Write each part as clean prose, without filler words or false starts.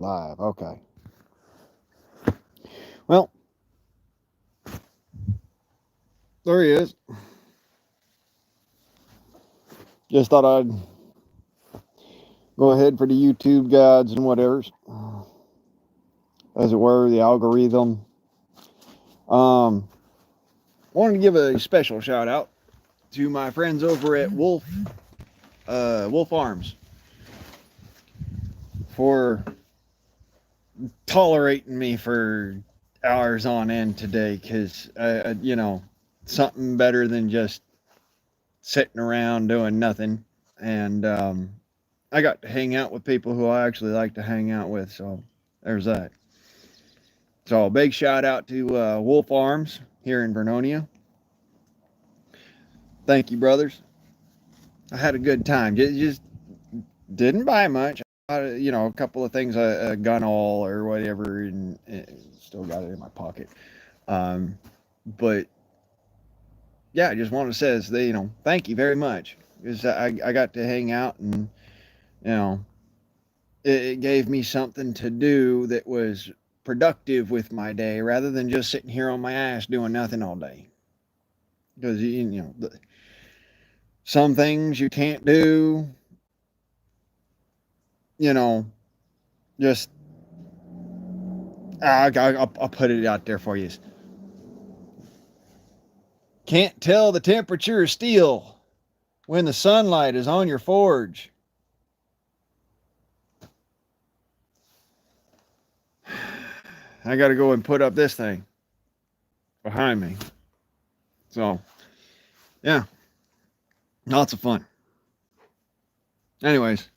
Live. Okay. Well, there he is. Just thought I'd go ahead for the YouTube guides and whatevers, as it were, the algorithm. Um, Wanted to give a special shout out to my friends over at Wolf Arms for tolerating me for hours on end today, because something better than just sitting around doing nothing. And I got to hang out with people who I actually like to hang out with, so there's that. So big shout out to Wolf Arms here in Vernonia. Thank you, brothers. I had a good time. Just didn't buy much. A couple of things, a gun all or whatever, and still got it in my pocket. Um, but yeah, I just want to say, thank you very much, because I got to hang out, and you know, it gave me something to do that was productive with my day, rather than just sitting here on my ass doing nothing all day. Because some things you can't do, you know, just I'll put it out there for you. Can't tell the temperature of steel when the sunlight is on your forge. I got to go and put up this thing behind me. So, yeah, lots of fun. Anyways,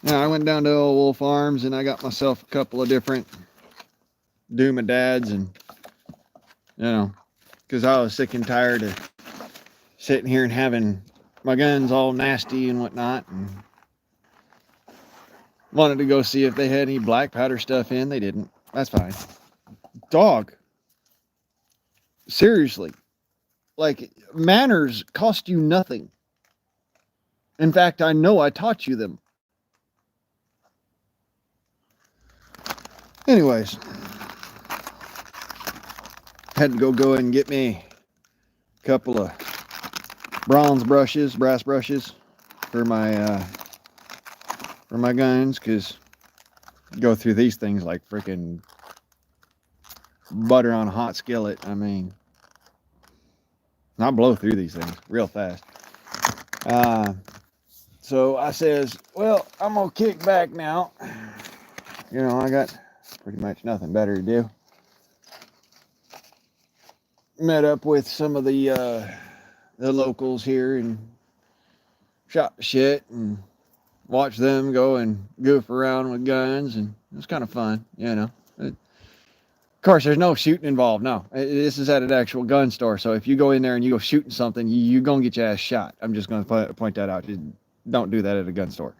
yeah, I went down to Old Wolf Farms and I got myself a couple of different Doom-a-dads, and because I was sick and tired of sitting here and having my guns all nasty and whatnot, and wanted to go see if they had any black powder stuff in. They didn't. That's fine. Dog. Seriously. Like, manners cost you nothing. In fact, I know I taught you them. Anyways, had to go and get me a couple of brass brushes for my guns, because go through these things like freaking butter on a hot skillet. I mean, I blow through these things real fast. So I says, well, I'm gonna kick back now. I got pretty much nothing better to do. Met up with some of the locals here and shot shit and watched them go and goof around with guns, and it was kind of fun, Of course, there's no shooting involved. No, this is at an actual gun store. So if you go in there and you go shooting something, you're gonna get your ass shot. I'm just gonna point that out. Don't do that at a gun store.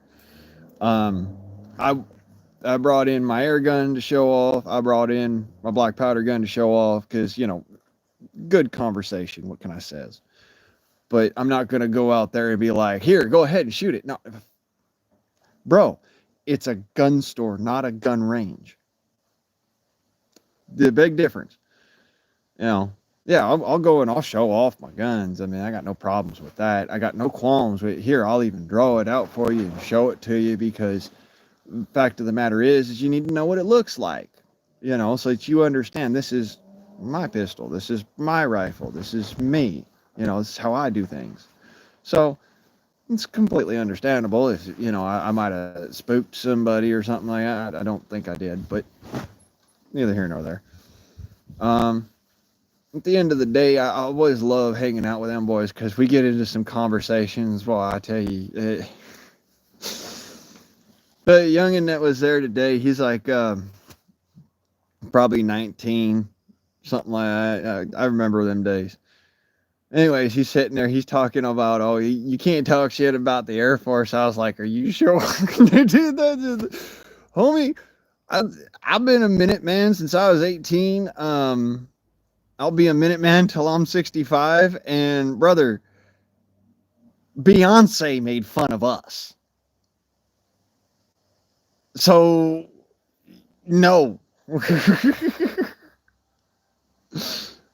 I brought in my air gun to show off. I brought in my black powder gun to show off, because good conversation. What can I say? But I'm not gonna go out there and be like, here, go ahead and shoot it. No, bro, it's a gun store, not a gun range. The big difference. Yeah, I'll go and I'll show off my guns. I mean, I got no problems with that. I got no qualms with, here, I'll even draw it out for you and show it to you, because the fact of the matter is you need to know what it looks like, so that you understand, this is my pistol, this is my rifle, this is me, this is how I do things. So it's completely understandable if, I might have spooked somebody or something like that. I don't think I did, but neither here nor there. At the end of the day, I always love hanging out with them boys, because we get into some conversations. Well, I tell you, the youngin' that was there today, he's like probably 19, something like that. I remember them days. Anyways, he's sitting there, he's talking about, oh, you can't talk shit about the Air Force. I was like, are you sure? Dude, homie, I've been a Minuteman since I was 18. I'll be a Minuteman till I'm 65. And brother, Beyonce made fun of us. So No.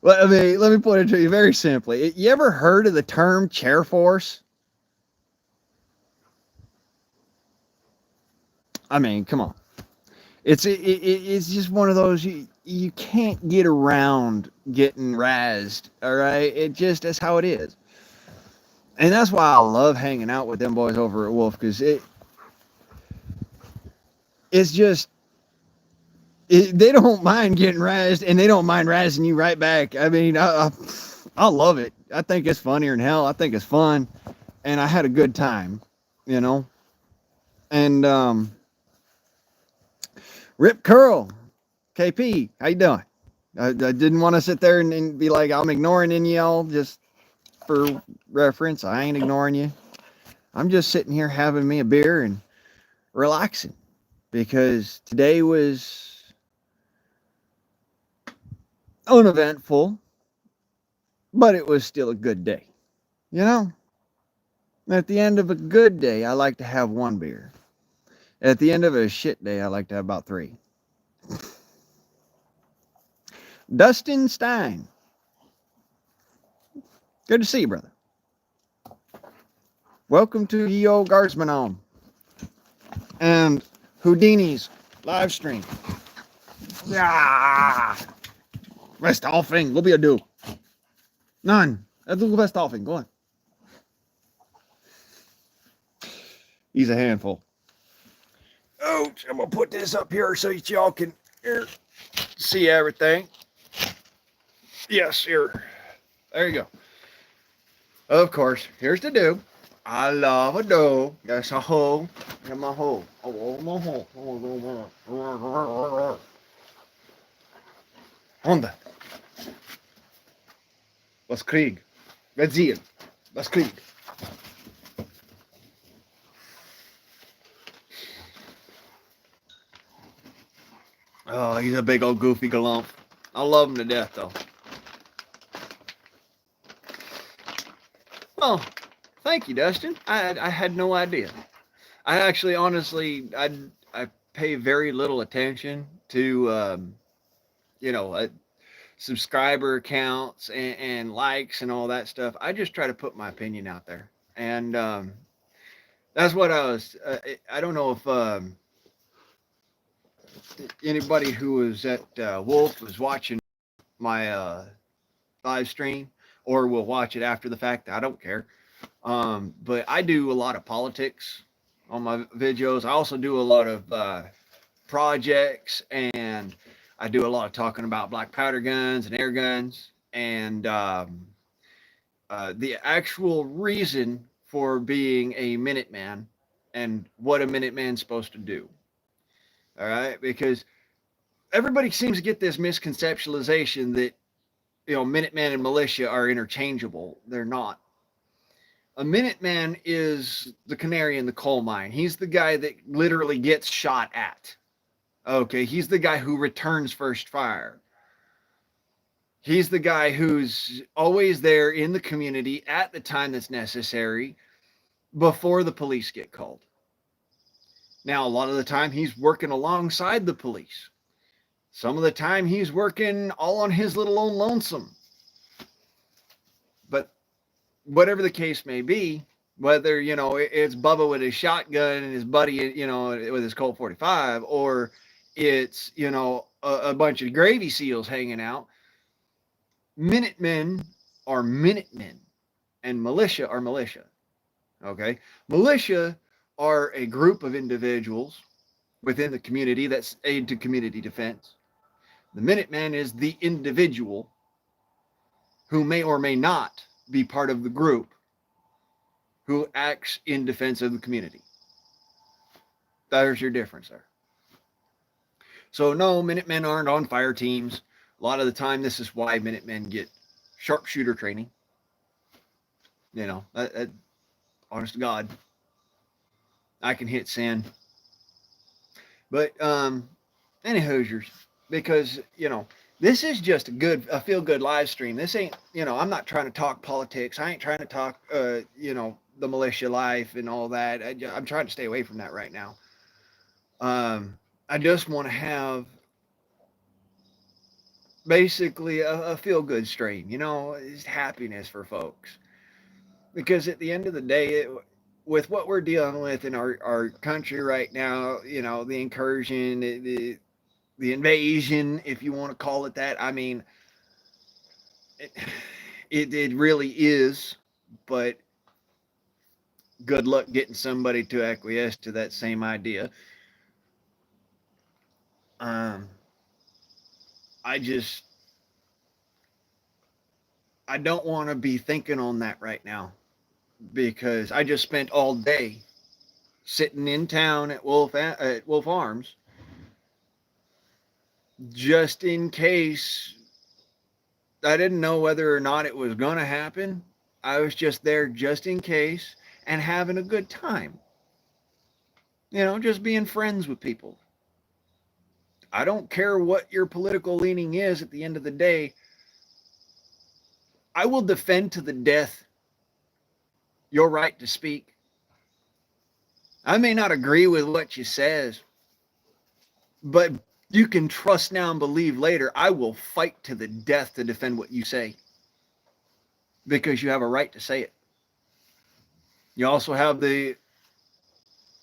Well, I mean, let me put it to you very simply. You ever heard of the term chair force? I mean, come on. It's just one of those you can't get around getting razzed. All right, it just that's how it is, and that's why I love hanging out with them boys over at Wolf because it's just they don't mind getting razzed and they don't mind razzing you right back. I mean, I love it. I think it's funnier than hell. I think it's fun, and I had a good time, you know. And Rip Curl, KP, how you doing? I didn't want to sit there and be like I'm ignoring any y'all just for reference. I ain't ignoring you. I'm just sitting here having me a beer and relaxing because today was uneventful, but it was still a good day. You know, at the end of a good day, I like to have one beer. At the end of a shit day, I like to have about three. Dustin Stein, good to see you, brother. Welcome to Ye Old Guardsman on and Houdini's live stream. Yeah, best offing, go be a do. None. That's the best offing. Go on. He's a handful. Oh, I'm gonna put this up here so that y'all can see everything. Yes, here. There you go. Of course, here's the do. I love a do. That's a hoe. Get my hoe. Oh, my hoe. Honda. Was Krieg. Red Ziel. Was Krieg. Oh, he's a big old goofy galump. I love him to death, though. Oh, thank you, Dustin. I had no idea. I actually, honestly, I pay very little attention to you know subscriber counts and likes and all that stuff. I just try to put my opinion out there, and that's what I was. I don't know if anybody who was at Wolf was watching my live stream or will watch it after the fact. I don't care. But I do a lot of politics on my videos. I also do a lot of projects, and I do a lot of talking about black powder guns and air guns, and the actual reason for being a Minuteman and what a Minuteman's supposed to do. All right, because everybody seems to get this misconceptualization that Minuteman and militia are interchangeable. They're not. A Minuteman is the canary in the coal mine. He's the guy that literally gets shot at. Okay, he's the guy who returns first fire. He's the guy who's always there in the community at the time that's necessary before the police get called. Now, a lot of the time he's working alongside the police. Some of the time he's working all on his little own lonesome. But whatever the case may be, whether it's Bubba with his shotgun and his buddy with his Colt 45, or it's a bunch of Gravy Seals hanging out, Minutemen are Minutemen and militia are militia. Okay, militia are a group of individuals within the community that's aid to community defense. The Minuteman is the individual who may or may not be part of the group who acts in defense of the community. There's your difference there. So no, Minutemen aren't on fire teams. A lot of the time, this is why Minutemen get sharpshooter training. Honest to God, I can hit sin. But any Hoosiers, because this is just a feel good live stream. This ain't I'm not trying to talk politics. I ain't trying to talk the militia life and all that. I'm trying to stay away from that right now. I just want to have basically a feel good stream, you know, is happiness for folks. Because at the end of the day, with what we're dealing with in our country right now, you know, the incursion, the invasion, if you want to call it that. I mean, it, it really is, but good luck getting somebody to acquiesce to that same idea. Um, I just I don't want to be thinking on that right now because I just spent all day sitting in town at Wolf Arms just in case. I didn't know whether or not it was going to happen. I was just there just in case and having a good time. You know, just being friends with people. I don't care what your political leaning is at the end of the day. I will defend to the death your right to speak. I may not agree with what you says, but you can trust now and believe later I will fight to the death to defend what you say because you have a right to say it. You also have the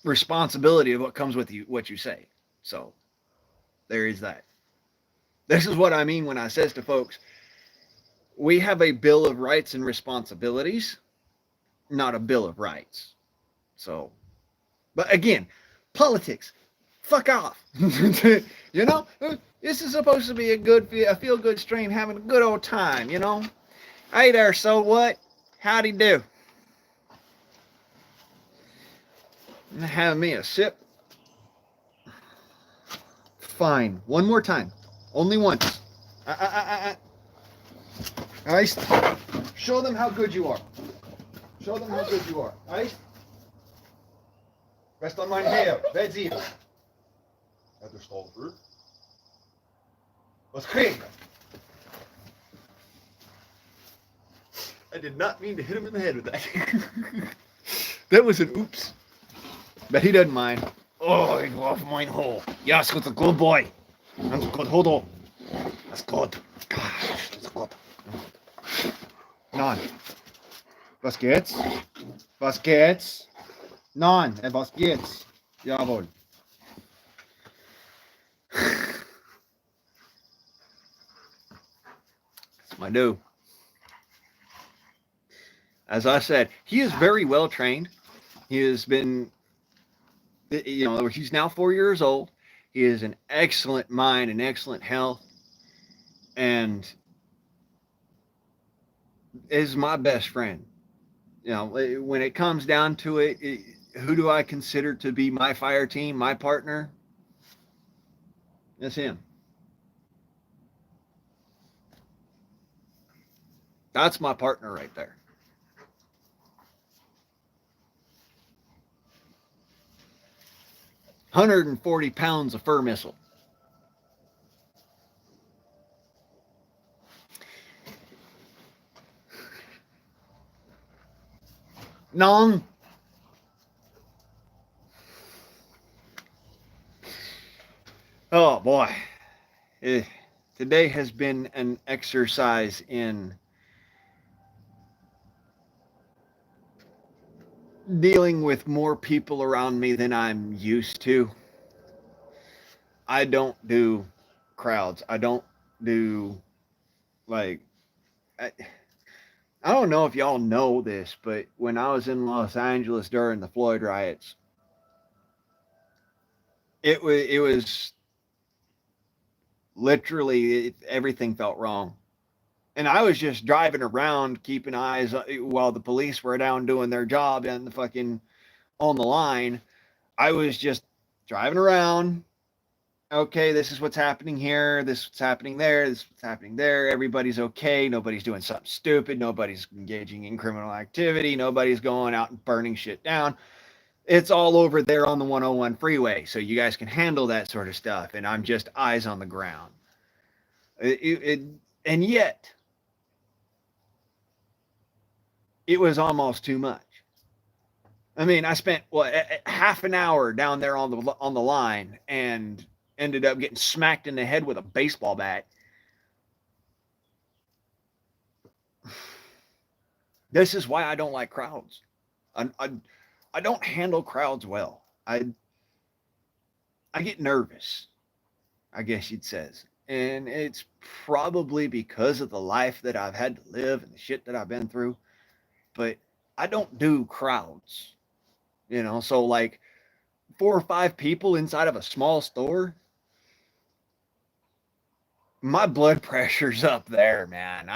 responsibility of what comes with you, what you say. So there is that. This is what I mean when I says to folks, we have a bill of rights and responsibilities, not a bill of rights. So, but again, politics, fuck off. You know, this is supposed to be a feel good stream, having a good old time. You know, hey there, so what? Howdy do. Have me a sip. Fine. One more time. Only once. Iced. Show them how good you are. Show them how good you are. Iced. Rest on mein Herr. Wer sie? Hat der Stolper? Was kriegen? I did not mean to hit him in the head with that. That was an oops. But he doesn't mind. Oh, I go off mine hole. Yes, that's a good boy. That's a good hodl. That's good. Gosh, that's good. Nein. Was geht's? Was geht's? Nein, was geht's? Jawohl. That's my dude. As I said, he is very well trained. He has been, you know, he's now 4 years old. He is an excellent mind and excellent health, and is my best friend. You know, when it comes down to it, who do I consider to be my fire team, my partner? It's him. That's my partner right there. 140 pounds of fur missile. Non. Oh boy. Today has been an exercise in dealing with more people around me than I'm used to. I don't do crowds. I don't do like I don't know if y'all know this, but when I was in Los Angeles during the Floyd riots, it was literally everything felt wrong. And I was just driving around keeping eyes while the police were down doing their job and the fucking on the line. I was just driving around. Okay, this is what's happening here. This is what's happening there. This is what's happening there. Everybody's okay. Nobody's doing something stupid. Nobody's engaging in criminal activity. Nobody's going out and burning shit down. It's all over there on the 101 freeway. So you guys can handle that sort of stuff. And I'm just eyes on the ground. And yet, it was almost too much. I mean, I spent half an hour down there on the line, and ended up getting smacked in the head with a baseball bat. This is why I don't like crowds. I don't handle crowds well. I get nervous, I guess you'd says. And it's probably because of the life that I've had to live and the shit that I've been through. But I don't do crowds, you know. So like 4 or 5 people inside of a small store, my blood pressure's up there, man.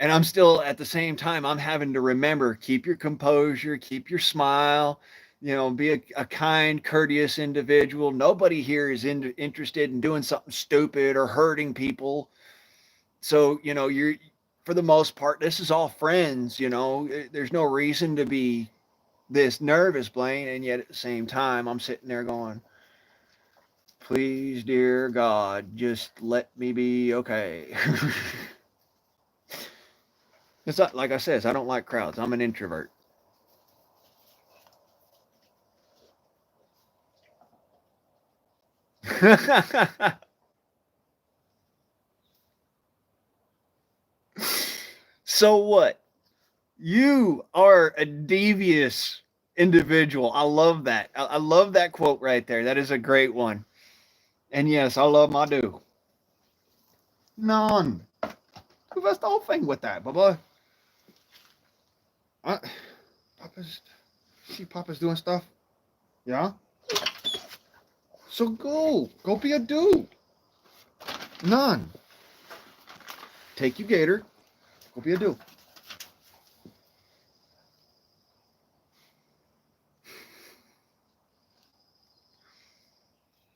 And I'm still at the same time, I'm having to remember, keep your composure, keep your smile, you know, be a kind, courteous individual. Nobody here is interested in doing something stupid or hurting people. So, you know, you're, for the most part, this is all friends, you know. There's no reason to be this nervous, Blaine. And yet at the same time, I'm sitting there going, please, dear God, just let me be okay. It's not, like I said, I don't like crowds. I'm an introvert. So what? You are a devious individual. I love that. I love that quote right there. That is a great one. And yes, I love my do. None. That's the whole thing with that, Bubba. I, Papa's, see Papa's doing stuff? Yeah? So go. Go be a dude. None. Take you, Gator. Go be a dude.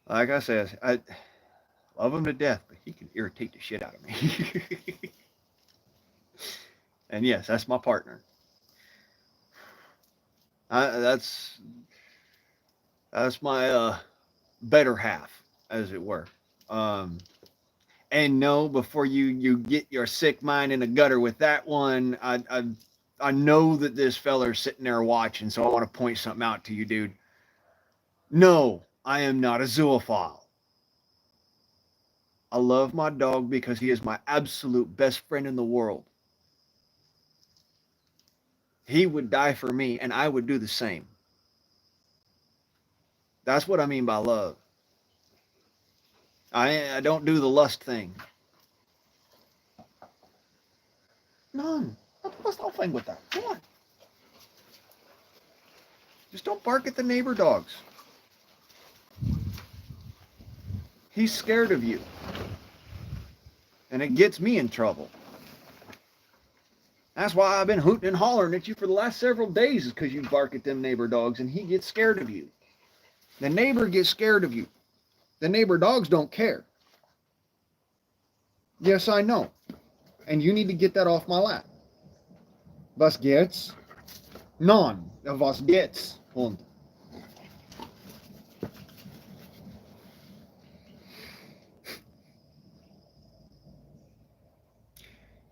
Like I said, I love him to death, but he can irritate the shit out of me. And yes, that's my partner. That's my better half, as it were. Um, and no, before you get your sick mind in the gutter with that one, I know that this feller's sitting there watching, so I want to point something out to you, dude. No, I am not a zoophile. I love my dog because he is my absolute best friend in the world. He would die for me, and I would do the same. That's what I mean by love. I don't do the lust thing. None. What's the whole thing with that? Come on. Just don't bark at the neighbor dogs. He's scared of you. And it gets me in trouble. That's why I've been hooting and hollering at you for the last several days, is because you bark at them neighbor dogs and he gets scared of you. The neighbor gets scared of you. The neighbor dogs don't care. Yes, I know. And you need to get that off my lap. Was geht's? Non. Was geht's? Hund.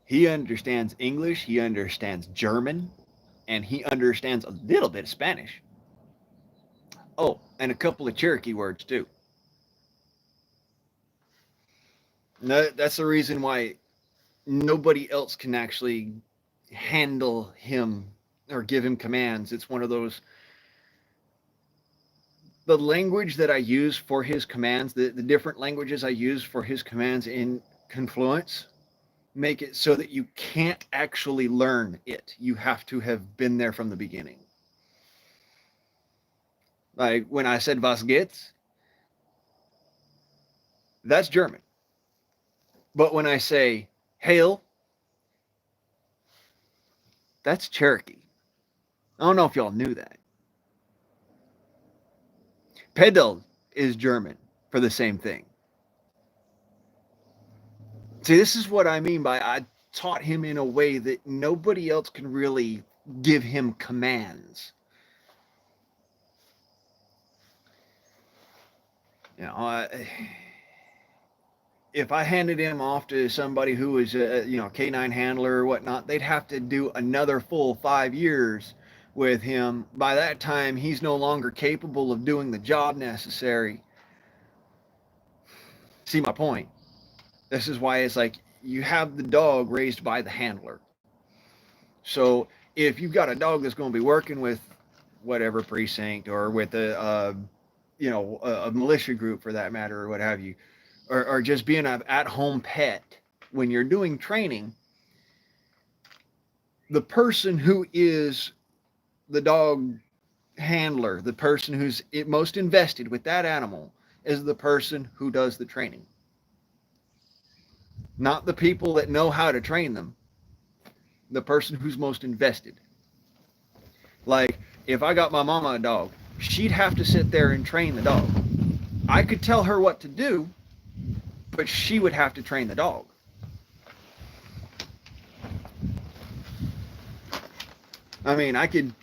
He understands English, he understands German, and he understands a little bit of Spanish. Oh, and a couple of Cherokee words too. No, that's the reason why nobody else can actually handle him or give him commands. It's one of those, the language that I use for his commands, the different languages I use for his commands in Confluence make it so that you can't actually learn it. You have to have been there from the beginning. Like when I said was geht's, that's German. But when I say hail, that's Cherokee. I don't know if y'all knew that. Pedal is German for the same thing. See, this is what I mean by I taught him in a way that nobody else can really give him commands. You know, if I handed him off to somebody who was a canine handler or whatnot, they'd have to do another full 5 years with him. By that time, he's no longer capable of doing the job necessary. see my point. This is why it's like you have the dog raised by the handler. So if you've got a dog that's going to be working with whatever precinct or with a militia group for that matter or what have you, or just being an at-home pet, when you're doing training, the person who is the dog handler, the person who's most invested with that animal, is the person who does the training. Not the people that know how to train them. The person who's most invested. Like, if I got my mama a dog, she'd have to sit there and train the dog. I could tell her what to do, but she would have to train the dog. I mean, I could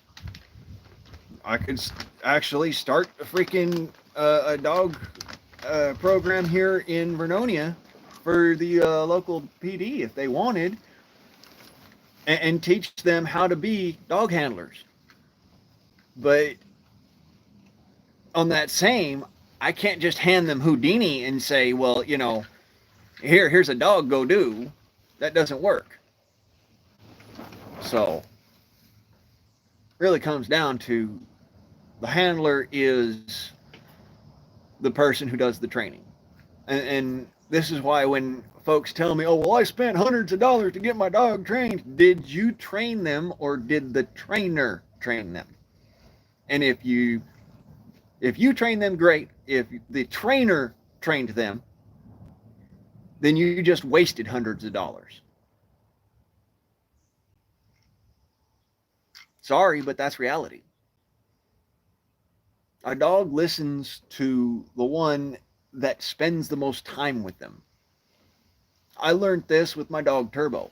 actually start a freaking a dog program here in Vernonia for the local PD if they wanted, and teach them how to be dog handlers. But on that same, I can't just hand them Houdini and say, well, here's a dog, go do. That doesn't work. So really comes down to the handler is the person who does the training. And this is why when folks tell me, oh, well, I spent hundreds of dollars to get my dog trained. Did you train them or did the trainer train them? And if you train them, great. If the trainer trained them, then you just wasted hundreds of dollars. Sorry, but that's reality. A dog listens to the one that spends the most time with them. I learned this with my dog Turbo.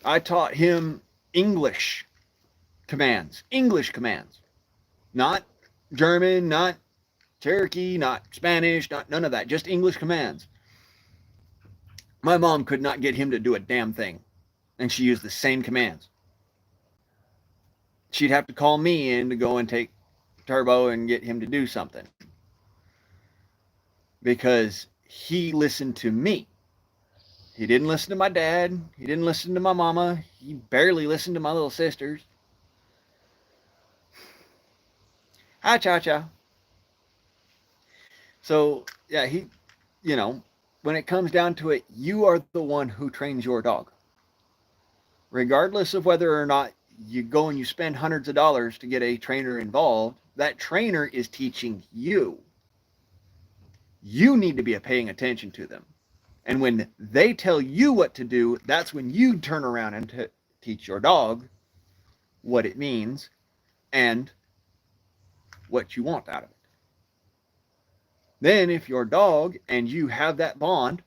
I taught him English commands. Not German, not Cherokee, not Spanish, not none of that. Just English commands. My mom could not get him to do a damn thing. And she used the same commands. She'd have to call me in to go and take Turbo and get him to do something. Because he listened to me. He didn't listen to my dad. He didn't listen to my mama. He barely listened to my little sisters. Hi, Cha-Cha. So, yeah, when it comes down to it, you are the one who trains your dog. Regardless of whether or not you go and you spend hundreds of dollars to get a trainer involved, that trainer is teaching you. You need to be paying attention to them. And when they tell you what to do, that's when you turn around and teach your dog what it means and what you want out of it. Then if your dog and you have that bond,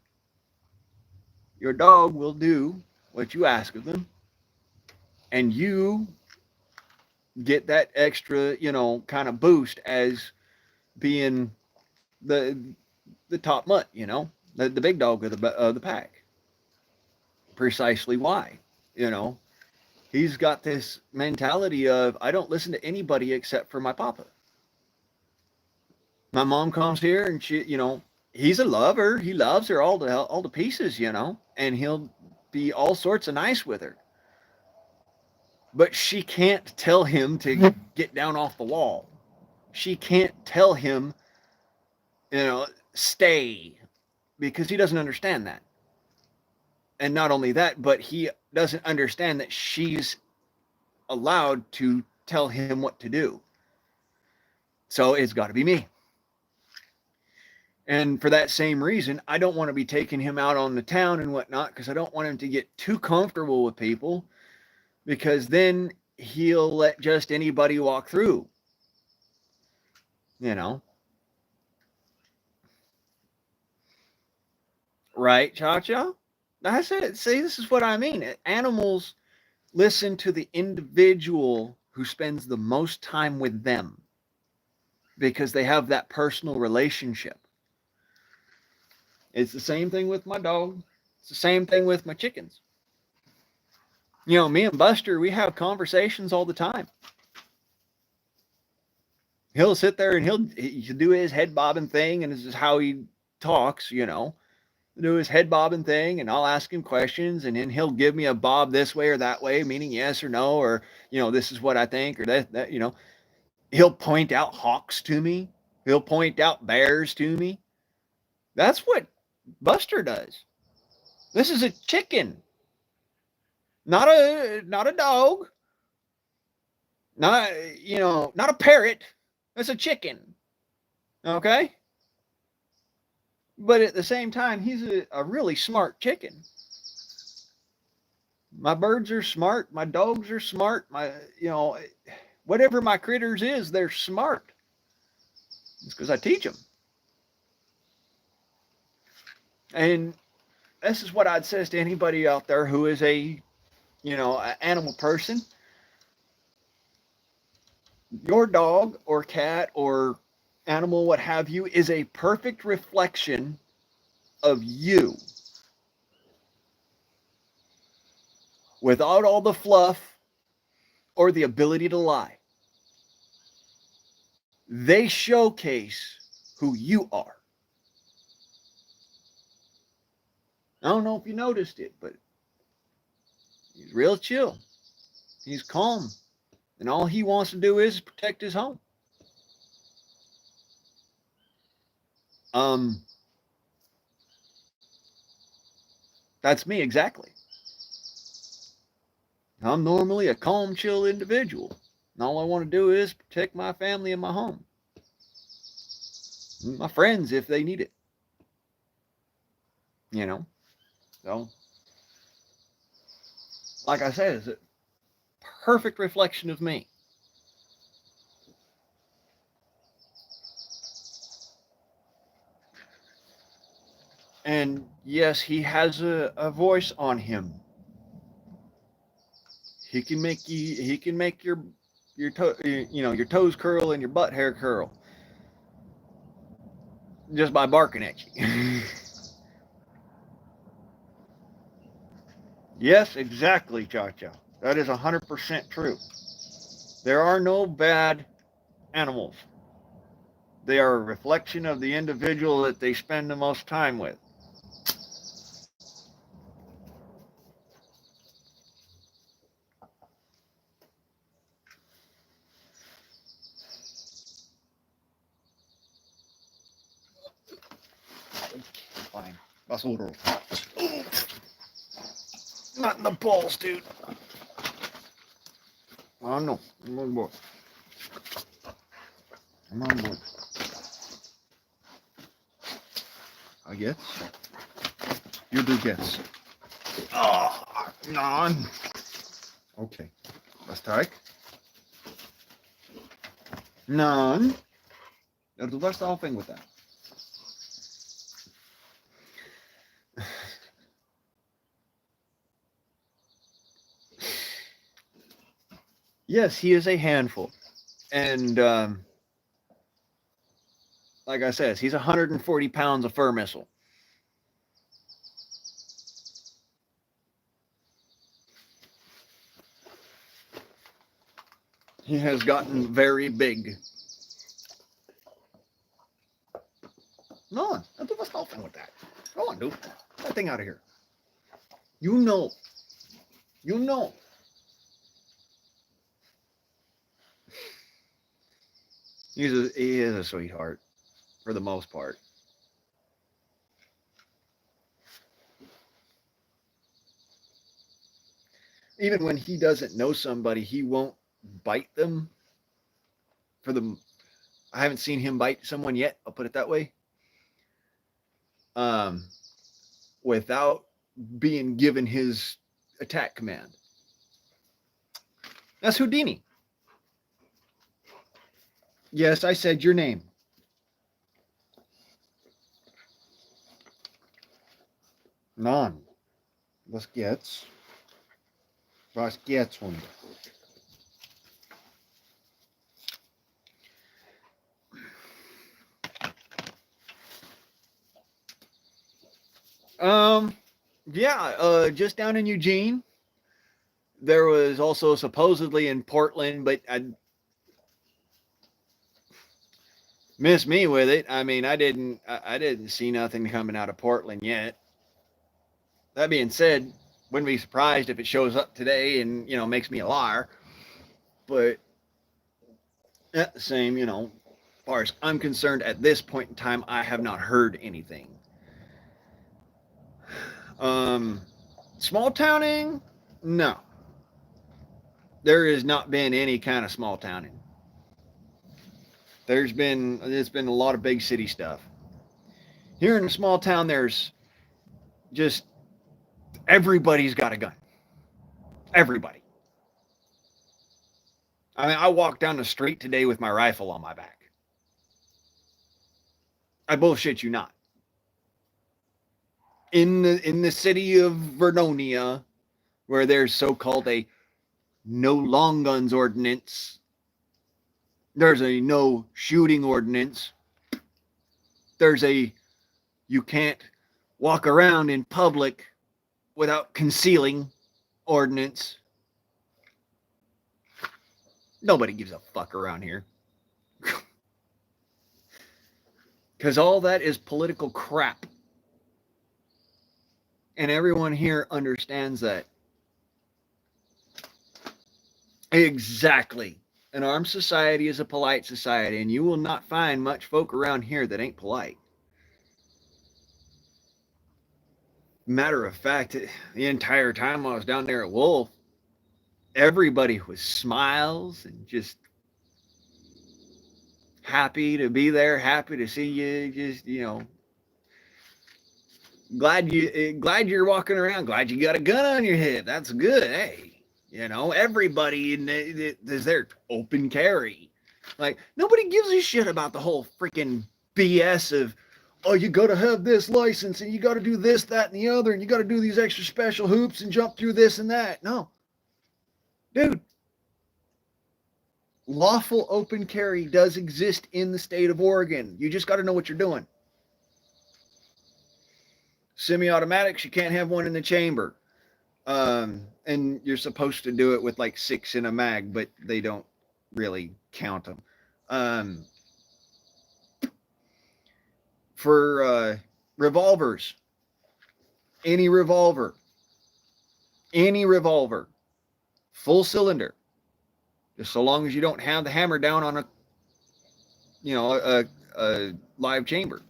your dog will do what you ask of them, and you get that extra, kind of boost as being the top mutt, the big dog of the pack. Precisely why, he's got this mentality of, I don't listen to anybody except for my papa. My mom comes here and she, he's a lover. He loves her all to pieces, and he'll be all sorts of nice with her. But she can't tell him to get down off the wall. She can't tell him, stay, because he doesn't understand that. And not only that, but he doesn't understand that she's allowed to tell him what to do. So it's got to be me. And for that same reason, I don't want to be taking him out on the town and whatnot, because I don't want him to get too comfortable with people, because then he'll let just anybody walk through. Right, Cha-Cha? That's it. See, this is what I mean. Animals listen to the individual who spends the most time with them, because they have that personal relationship. It's the same thing with my dog. It's the same thing with my chickens. Me and Buster, we have conversations all the time. He'll sit there and he'll do his head bobbing thing, and this is how he talks, you know, do his head bobbing thing, and I'll ask him questions, and then he'll give me a bob this way or that way, meaning yes or no, or, you know, this is what I think, or that, you know, he'll point out hawks to me. He'll point out bears to me. That's what Buster does. This is a chicken, not a dog, not, you know, not a parrot. It's a chicken. Okay? But at the same time, he's a really smart chicken. My birds are smart. My dogs are smart. My, you know, whatever my critters is, they're smart. It's because I teach them. And this is what I'd say to anybody out there who is a, you know, an animal person. Your dog or cat or animal, what have you, is a perfect reflection of you. Without all the fluff or the ability to lie. They showcase who you are. I don't know if you noticed it, but he's real chill. He's calm. And all he wants to do is protect his home. That's me exactly. I'm normally a calm, chill individual. And all I want to do is protect my family and my home. And my friends if they need it. You know? So, like I said, it's a perfect reflection of me. And yes, he has a voice on him. He can make your you know, your toes curl and your butt hair curl just by barking at you. Yes, exactly, Cha-Cha. That is 100% true. There are no bad animals. They are a reflection of the individual that they spend the most time with. Fine. Basura. Not in the balls, dude. Oh no. Come on board. Come on board. I guess. You do guess. Oh, non. Okay. Was tack. Non. Ja, du warst aufhängen with that. Yes, he is a handful. And like I said, he's 140 pounds of fur missile. He has gotten very big. No, don't do nothing with that. Go on, dude. Get that thing out of here. You know. You know. He is a sweetheart, for the most part. Even when he doesn't know somebody, he won't bite them. For the, I haven't seen him bite someone yet. I'll put it that way. Without being given his attack command. That's Houdini. Yes, I said your name. Nein. Was geht's? Was geht's, Hunde? Yeah, just down in Eugene. There was also supposedly in Portland, but Miss me with it. I mean, I didn't see nothing coming out of Portland yet. That being said, wouldn't be surprised if it shows up today and makes me a liar. But at the same, as far as I'm concerned, at this point in time, I have not heard anything. Um, Small towning, no, there has not been any kind of small towning. It's been a lot of big city stuff. Here in a small town, there's just everybody's got a gun. Everybody. I mean, I walked down the street today with my rifle on my back. I bullshit you not. In the city of Vernonia, where there's so-called a no long guns ordinance, there's a no shooting ordinance, there's a you can't walk around in public without concealing ordinance. Nobody gives a fuck around here. Because all that is political crap. And everyone here understands that. Exactly. An armed society is a polite society, and you will not find much folk around here that ain't polite. Matter of fact, the entire time I was down there at Wolf, everybody was smiles and just happy to be there, happy to see you, just glad you're walking around, glad you got a gun on your hip. That's good. Hey, everybody is there open carry. Like, nobody gives a shit about the whole freaking BS of, oh, you got to have this license and you got to do this, that, and the other, and you got to do these extra special hoops and jump through this and that. No. Dude, lawful open carry does exist in the state of Oregon. You just got to know what you're doing. Semi-automatics, you can't have one in the chamber. And you're supposed to do it with like 6 in a mag, but they don't really count them. For revolvers, any revolver, full cylinder, just so long as you don't have the hammer down on a live chamber.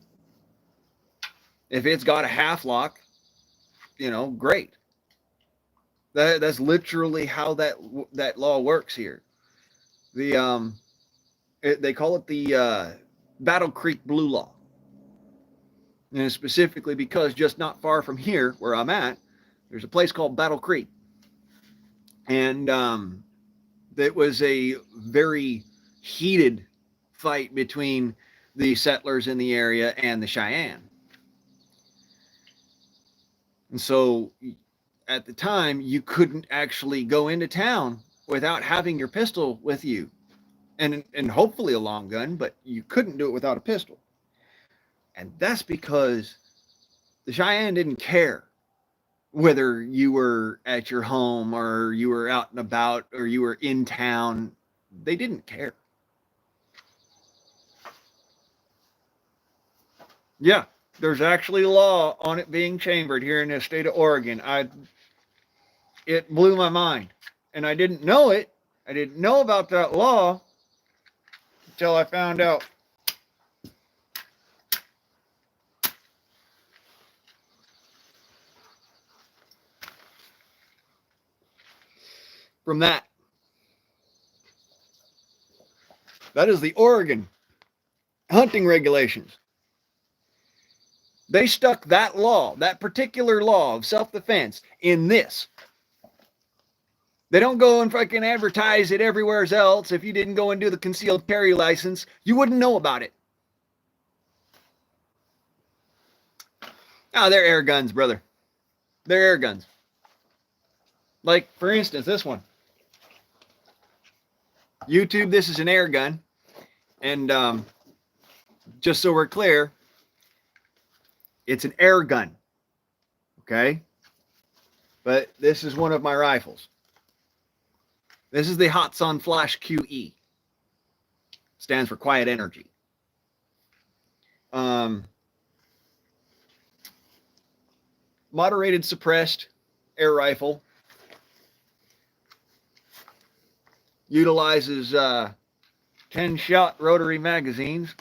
If it's got a half lock, great. That's literally how that law works here. They call it the Battle Creek Blue Law. And specifically because just not far from here, where I'm at, there's a place called Battle Creek. And it was a very heated fight between the settlers in the area and the Cheyenne. And so at the time, you couldn't actually go into town without having your pistol with you. And hopefully a long gun, but you couldn't do it without a pistol. And that's because the Cheyenne didn't care whether you were at your home or you were out and about or you were in town. They didn't care. Yeah, there's actually a law on it being chambered here in the state of Oregon. It blew my mind. And I didn't know it. I didn't know about that law until I found out. From that. That is the Oregon hunting regulations. They stuck that law, that particular law of self-defense, in this. They don't go and fucking advertise it everywhere else. If you didn't go and do the concealed carry license, you wouldn't know about it. Oh, they're air guns, brother. They're air guns. Like, for instance, this one. YouTube, this is an air gun. And just so we're clear, it's an air gun. Okay? But this is one of my rifles. This is the Hatsan Flash QE. Stands for Quiet Energy. Moderated suppressed air rifle. Utilizes 10-shot rotary magazines.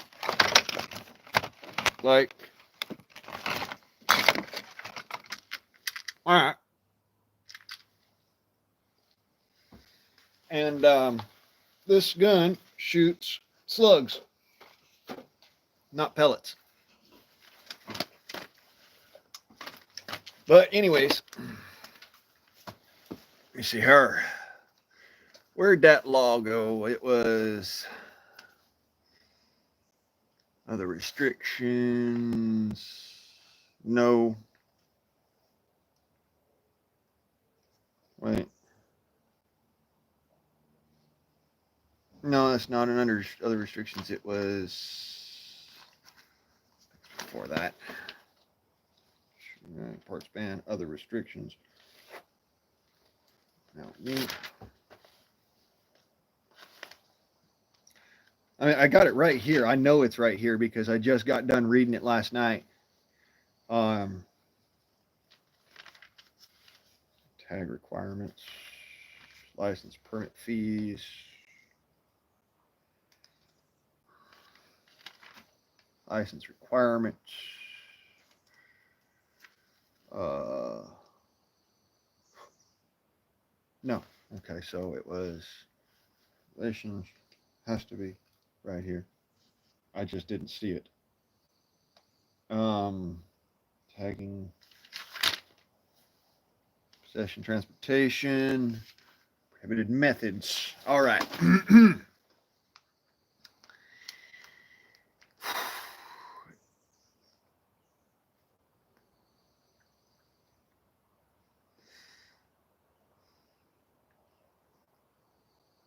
Like, all right. And this gun shoots slugs, not pellets. But anyways, let me see her. Where'd that law go? It was other restrictions. No. Wait. No, that's not an under other restrictions. It was before that. Parts ban, other restrictions. Now, I mean, I got it right here. I know it's right here because I just got done reading it last night. Tag requirements, license permit fees. License requirements. No. Okay, so it was license has to be right here. I just didn't see it. Tagging, possession, transportation, prohibited methods. All right.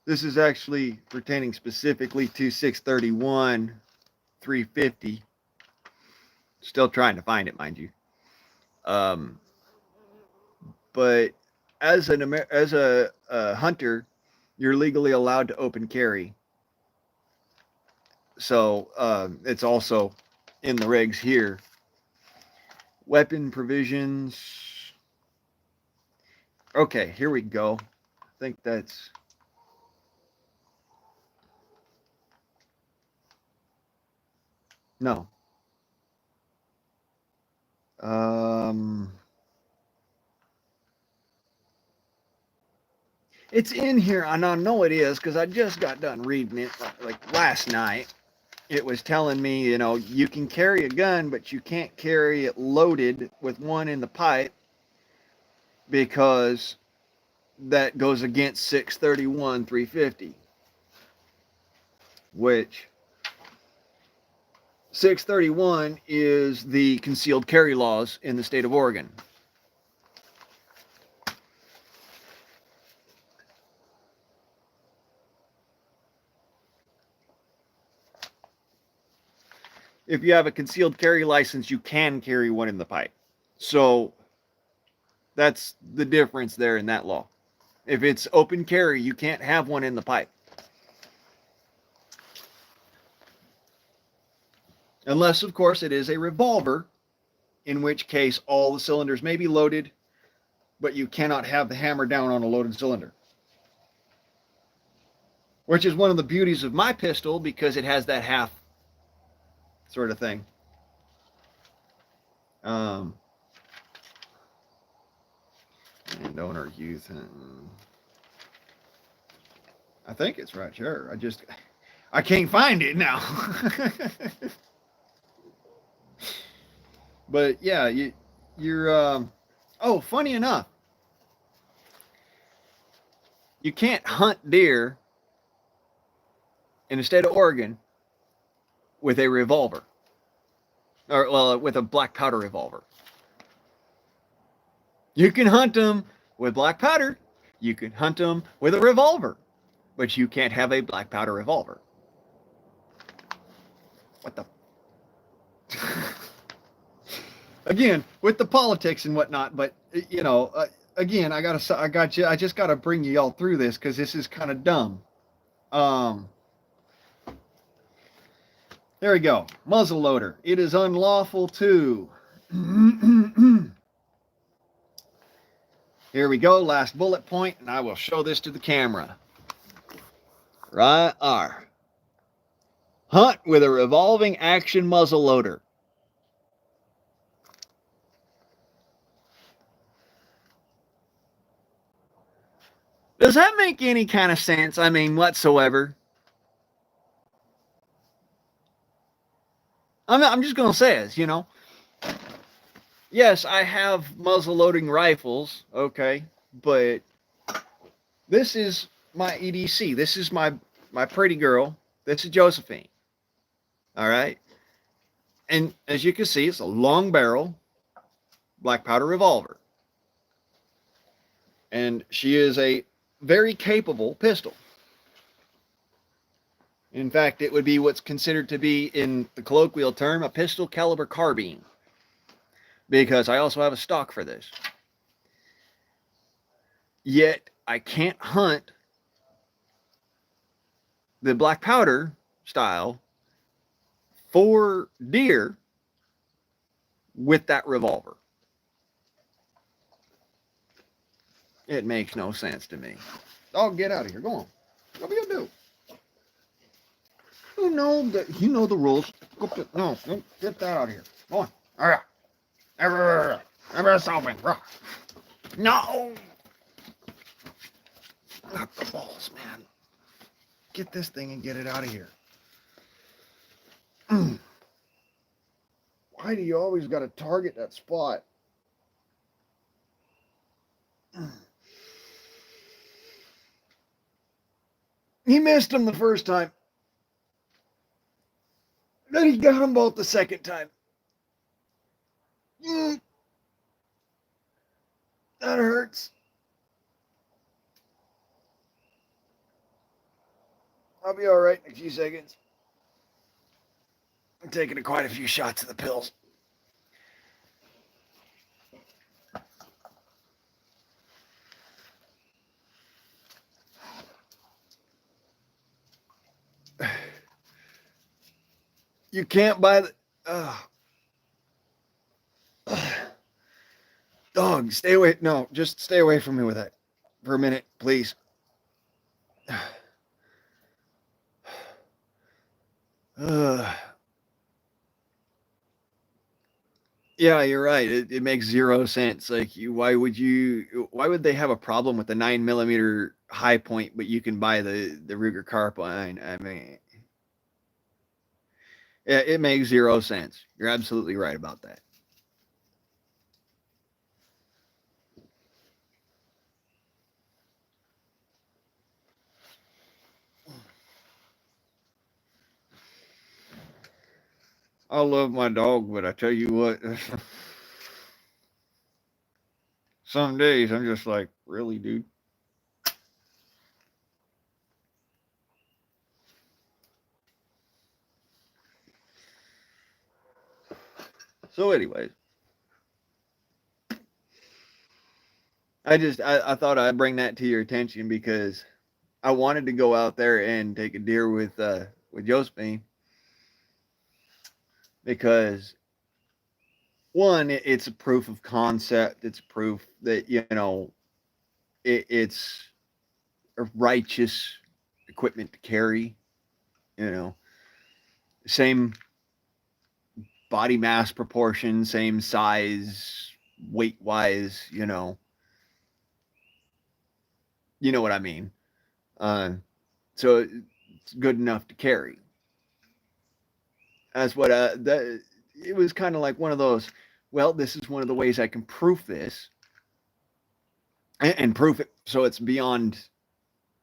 This is actually pertaining specifically to 631, 350. Still trying to find it, mind you. But as a hunter, you're legally allowed to open carry. So it's also in the regs here. Weapon provisions. Okay, here we go. I think that's... No. It's in here, and I know it is because I just got done reading it like last night. It was telling me, you know, you can carry a gun, but you can't carry it loaded with one in the pipe because that goes against 631, 350, which 631 is the concealed carry laws in the state of Oregon. If you have a concealed carry license, you can carry one in the pipe. So that's the difference there in that law. If it's open carry, you can't have one in the pipe. Unless, of course, it is a revolver, in which case all the cylinders may be loaded, but you cannot have the hammer down on a loaded cylinder. Which is one of the beauties of my pistol because it has that half sort of thing. Landowner youth. I think it's right here. I can't find it now. But yeah, you're oh, funny enough, you can't hunt deer in the state of Oregon with a revolver, or well, with a black powder revolver. You can hunt them with black powder. You can hunt them with a revolver, but you can't have a black powder revolver. What the? Again, with the politics and whatnot, but you know, again, I just gotta bring you all through this because this is kind of dumb. There we go. Muzzle loader. It is unlawful to. Here we go. Last bullet point, and I will show this to the camera. Right are. Hunt with a revolving action muzzle loader. Does that make any kind of sense? I mean, whatsoever? I'm just going to say it, you know. Yes, I have muzzle loading rifles, okay, but this is my EDC. This is my pretty girl. This is Josephine. All right. And as you can see, it's a long barrel black powder revolver. And she is a very capable pistol. In fact, it would be what's considered to be, in the colloquial term, a pistol caliber carbine. Because I also have a stock for this. Yet, I can't hunt the black powder style for deer with that revolver. It makes no sense to me. Oh, get out of here. Go on. What are you going to do? You know the rules. No, get that out of here. Go on. All right. Ever solving. No. Not the balls, man. Get this thing and get it out of here. Why do you always got to target that spot? He missed him the first time. Then he got them both the second time. That hurts. I'll be all right in a few seconds. I'm taking quite a few shots of the pills. You can't buy the... Dog, stay away. No, just stay away from me with that for a minute, please. Yeah, you're right. It makes zero sense. Like, why would they have a problem with the 9mm high point, but you can buy the Ruger Carbine? I mean, yeah, it makes zero sense. You're absolutely right about that. I love my dog, but I tell you what, some days I'm just like, really, dude? So, anyways, I thought I'd bring that to your attention because I wanted to go out there and take a deer with Josephine, because one, it's a proof of concept. It's proof that, you know, it's a righteous equipment to carry. You know, same body mass proportion, same size, weight wise. You know what I mean. So it's good enough to carry. That's what that it was kind of like one of those. Well, this is one of the ways I can proof this, and proof it so it's beyond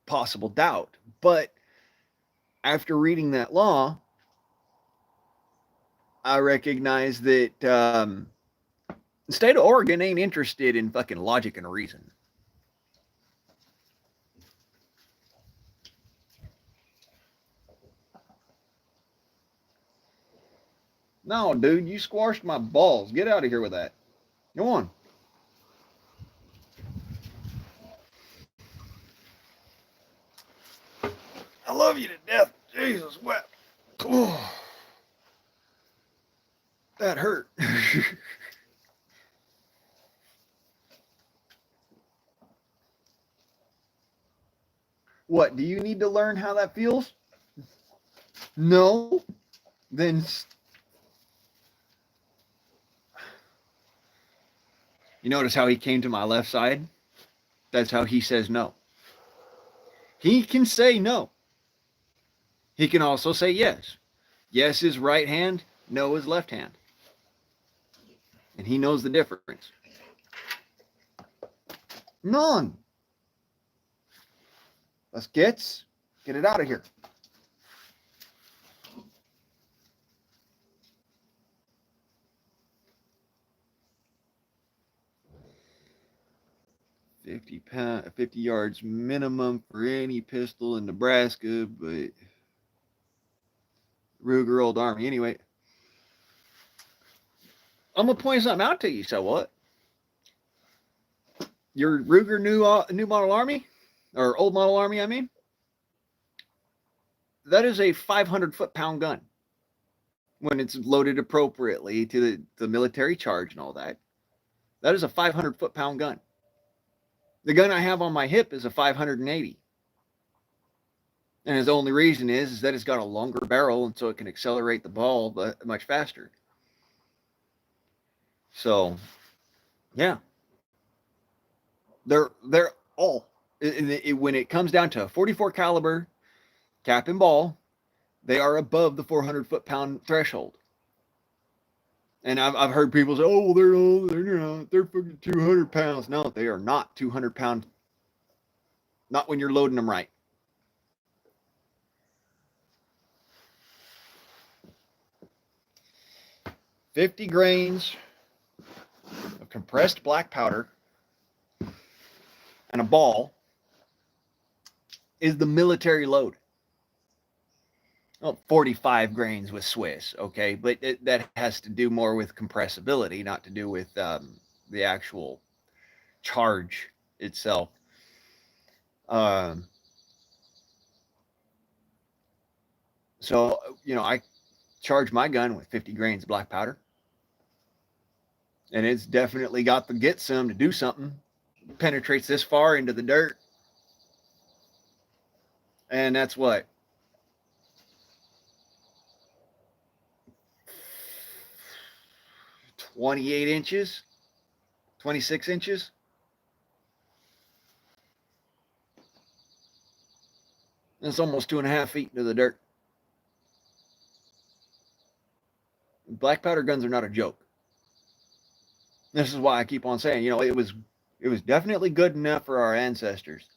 possible doubt. But after reading that law, I recognize that the state of Oregon ain't interested in fucking logic and reason. No, dude, you squashed my balls. Get out of here with that. Go on. I love you to death. Jesus, what? Oh. That hurt. What, do you need to learn how that feels? No? Then you notice how he came to my left side? That's how he says no. He can say no. He can also say yes. Yes is right hand, no is left hand. And he knows the difference. None. Let's get it out of here. £50, 50 yards minimum for any pistol in Nebraska, but Ruger Old Army. Anyway, I'm gonna point something out to you. So what? Your Ruger new model Army, or old model Army, I mean, that is a 500 foot-pound gun when it's loaded appropriately to the military charge and all that. That is a 500 foot-pound gun. The gun I have on my hip is a 580. And his only reason is that it's got a longer barrel, and so it can accelerate the ball much faster. So, yeah, they're all when it comes down to 44 caliber cap and ball, they are above the 400 foot-pound threshold. And I've heard people say, "Oh, they're fucking 200 pounds." No, they are not 200 pound. Not when you're loading them right. $50 grains of compressed black powder and a ball is the military load. Oh, 45 grains with Swiss, okay, but that has to do more with compressibility, not to do with the actual charge itself. So, I charge my gun with 50 grains of black powder, and it's definitely got the get some to do something. It penetrates this far into the dirt, and that's what, 28 inches, 26 inches. It's almost 2.5 feet into the dirt. Black powder guns are not a joke. This is why I keep on saying, it was definitely good enough for our ancestors.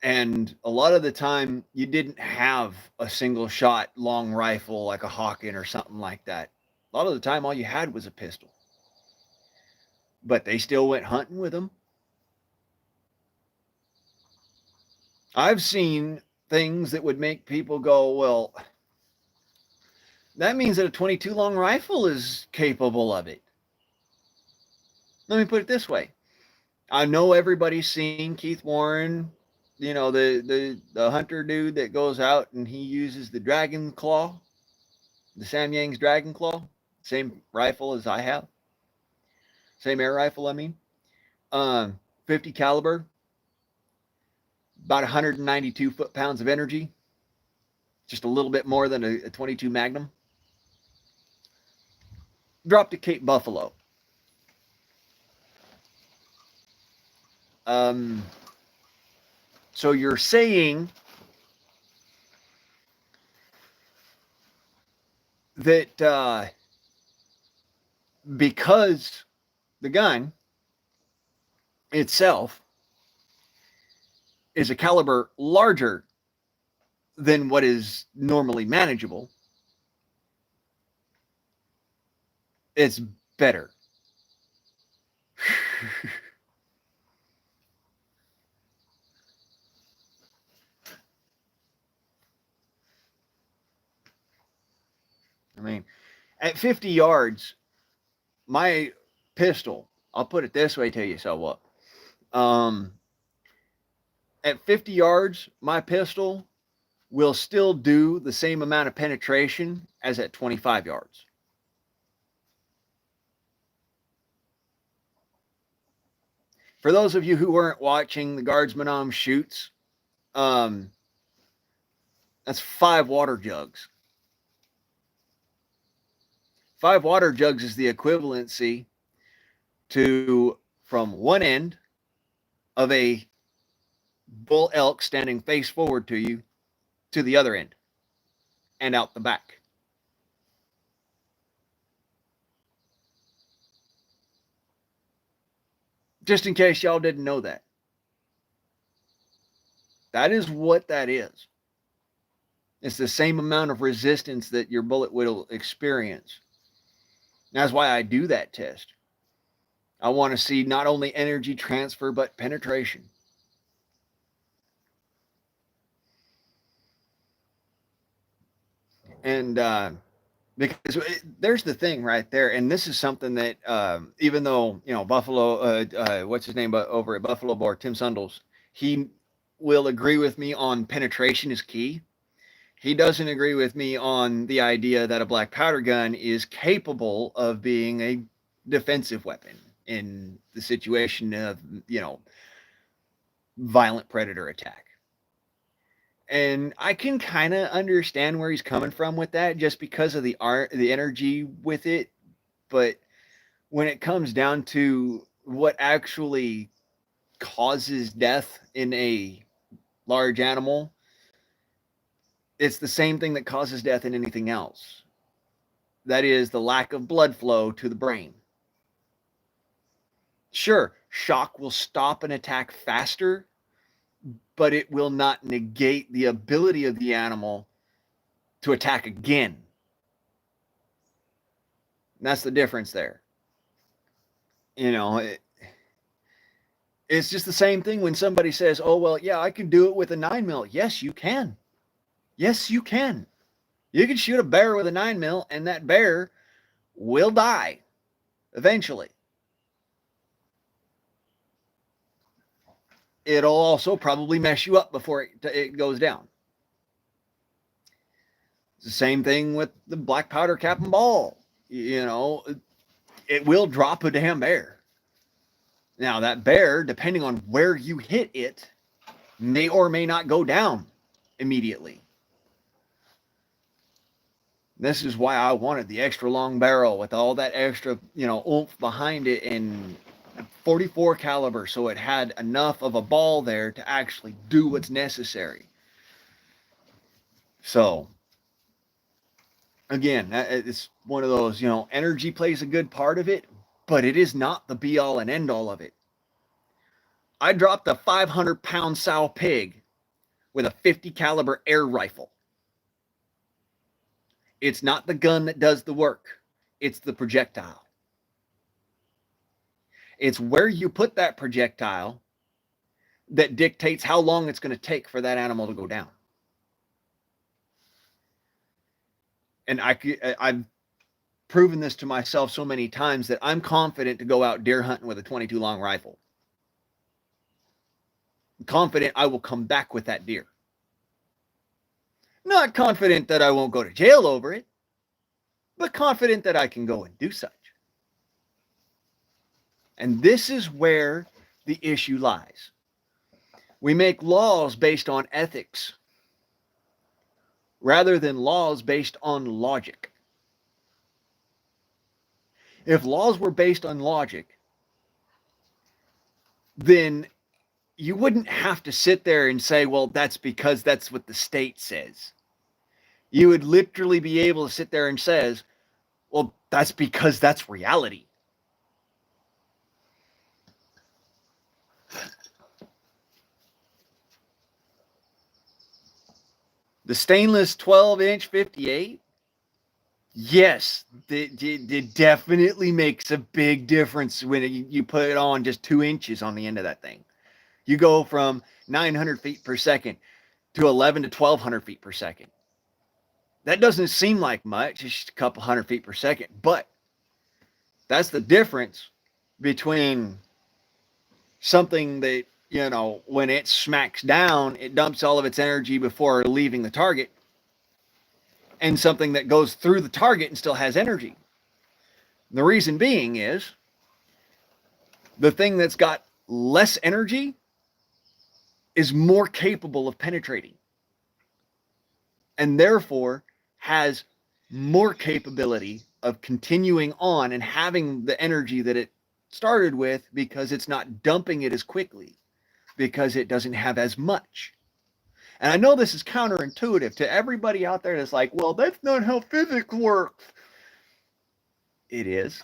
And a lot of the time, you didn't have a single shot long rifle like a Hawken or something like that. A lot of the time, all you had was a pistol. But they still went hunting with them. I've seen things that would make people go, well, that means that a 22 long rifle is capable of it. Let me put it this way. I know everybody's seen Keith Warren, the hunter dude that goes out and he uses the Dragon Claw, the Samyang's Dragon Claw, same rifle as I have, same air rifle, I mean, 50 caliber, about 192 foot-pounds of energy, just a little bit more than a 22 Magnum. Dropped at Cape Buffalo. So you're saying that because the gun itself is a caliber larger than what is normally manageable, it's better. I mean, at 50 yards, my pistol, I'll put it this way to you, so what? At 50 yards, my pistol will still do the same amount of penetration as at 25 yards. For those of you who weren't watching the Guardsman shoots, that's 5 water jugs. 5 water jugs is the equivalency to from one end of a bull elk standing face forward to you to the other end and out the back. Just in case y'all didn't know that. That is what that is. It's the same amount of resistance that your bullet will experience. That's why I do that test. I want to see not only energy transfer, but penetration. And because there's the thing right there, and this is something that even though, you know, Buffalo, what's his name over at Buffalo Boar, Tim Sundles, he will agree with me on penetration is key. He doesn't agree with me on the idea that a black powder gun is capable of being a defensive weapon in the situation of, you know, violent predator attack. And I can kind of understand where he's coming from with that, just because of the energy with it. But when it comes down to what actually causes death in a large animal, it's the same thing that causes death in anything else. That is the lack of blood flow to the brain. Sure, shock will stop an attack faster, but it will not negate the ability of the animal to attack again. And that's the difference there. You know, it's just the same thing when somebody says, oh, well, yeah, I can do it with a 9mm. Yes, you can. Yes, you can. You can shoot a bear with a 9mm, and that bear will die eventually. It'll also probably mess you up before it goes down. It's the same thing with the black powder cap and ball. You know, it will drop a damn bear. Now, that bear, depending on where you hit it, may or may not go down immediately. This is why I wanted the extra long barrel with all that extra, you know, oomph behind it, and 44 caliber, so it had enough of a ball there to actually do what's necessary. So, again, it's one of those, you know, energy plays a good part of it, but it is not the be all and end all of it. I dropped a 500-pound sow pig with a 50 caliber air rifle. It's not the gun that does the work. It's the projectile. It's where you put that projectile that dictates how long it's going to take for that animal to go down. And I've proven this to myself so many times that I'm confident to go out deer hunting with a 22 long rifle. I'm confident I will come back with that deer. Not confident that I won't go to jail over it, but confident that I can go and do such. And this is where the issue lies. We make laws based on ethics rather than laws based on logic. If laws were based on logic, then you wouldn't have to sit there and say, well, that's because that's what the state says. You would literally be able to sit there and says, well, that's because that's reality. The stainless 12-inch 58, yes, it definitely makes a big difference when you put it on just 2 inches on the end of that thing. You go from 900 feet per second to 11 to 1200 feet per second. That doesn't seem like much. It's just a couple hundred feet per second. But that's the difference between something that, you know, when it smacks down, it dumps all of its energy before leaving the target, and something that goes through the target and still has energy. The reason being is the thing that's got less energy is more capable of penetrating, and therefore has more capability of continuing on and having the energy that it started with, because it's not dumping it as quickly, because it doesn't have as much. And I know this is counterintuitive to everybody out there that's like, well, that's not how physics works. It is.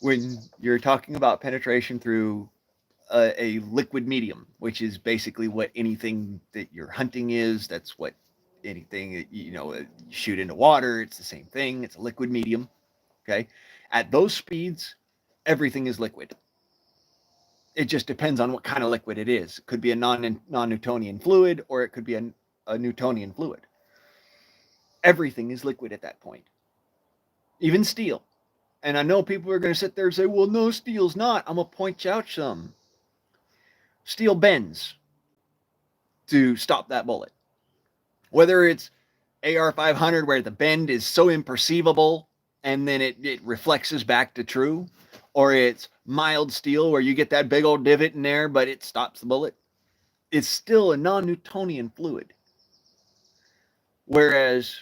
When you're talking about penetration through a liquid medium, which is basically what anything that you're hunting is. That's what anything, you shoot into water. It's the same thing. It's a liquid medium. Okay. At those speeds, everything is liquid. It just depends on what kind of liquid it is. It could be a non-Newtonian fluid, or it could be a Newtonian fluid. Everything is liquid at that point. Even steel. And I know people are going to sit there and say, well, no, steel's not. I'm going to point out some. Steel bends to stop that bullet. Whether it's AR-500, where the bend is so imperceivable and then it reflexes back to true, or it's mild steel where you get that big old divot in there, but it stops the bullet, it's still a non-Newtonian fluid. Whereas,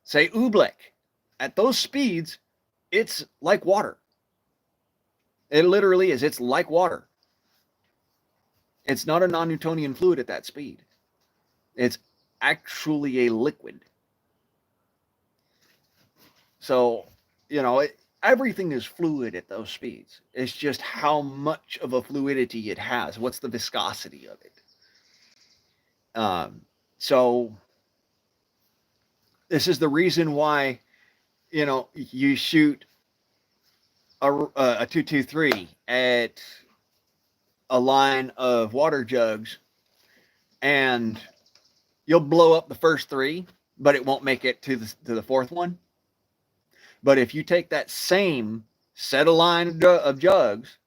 say, oobleck, at those speeds, it's like water. It literally is. It's like water. It's not a non-Newtonian fluid at that speed. It's actually a liquid. So, everything is fluid at those speeds. It's just how much of a fluidity it has. What's the viscosity of it? So this is the reason why, you shoot a 223 at a line of water jugs, and you'll blow up the first three, but it won't make it to the fourth one. But if you take that same set of line of jugs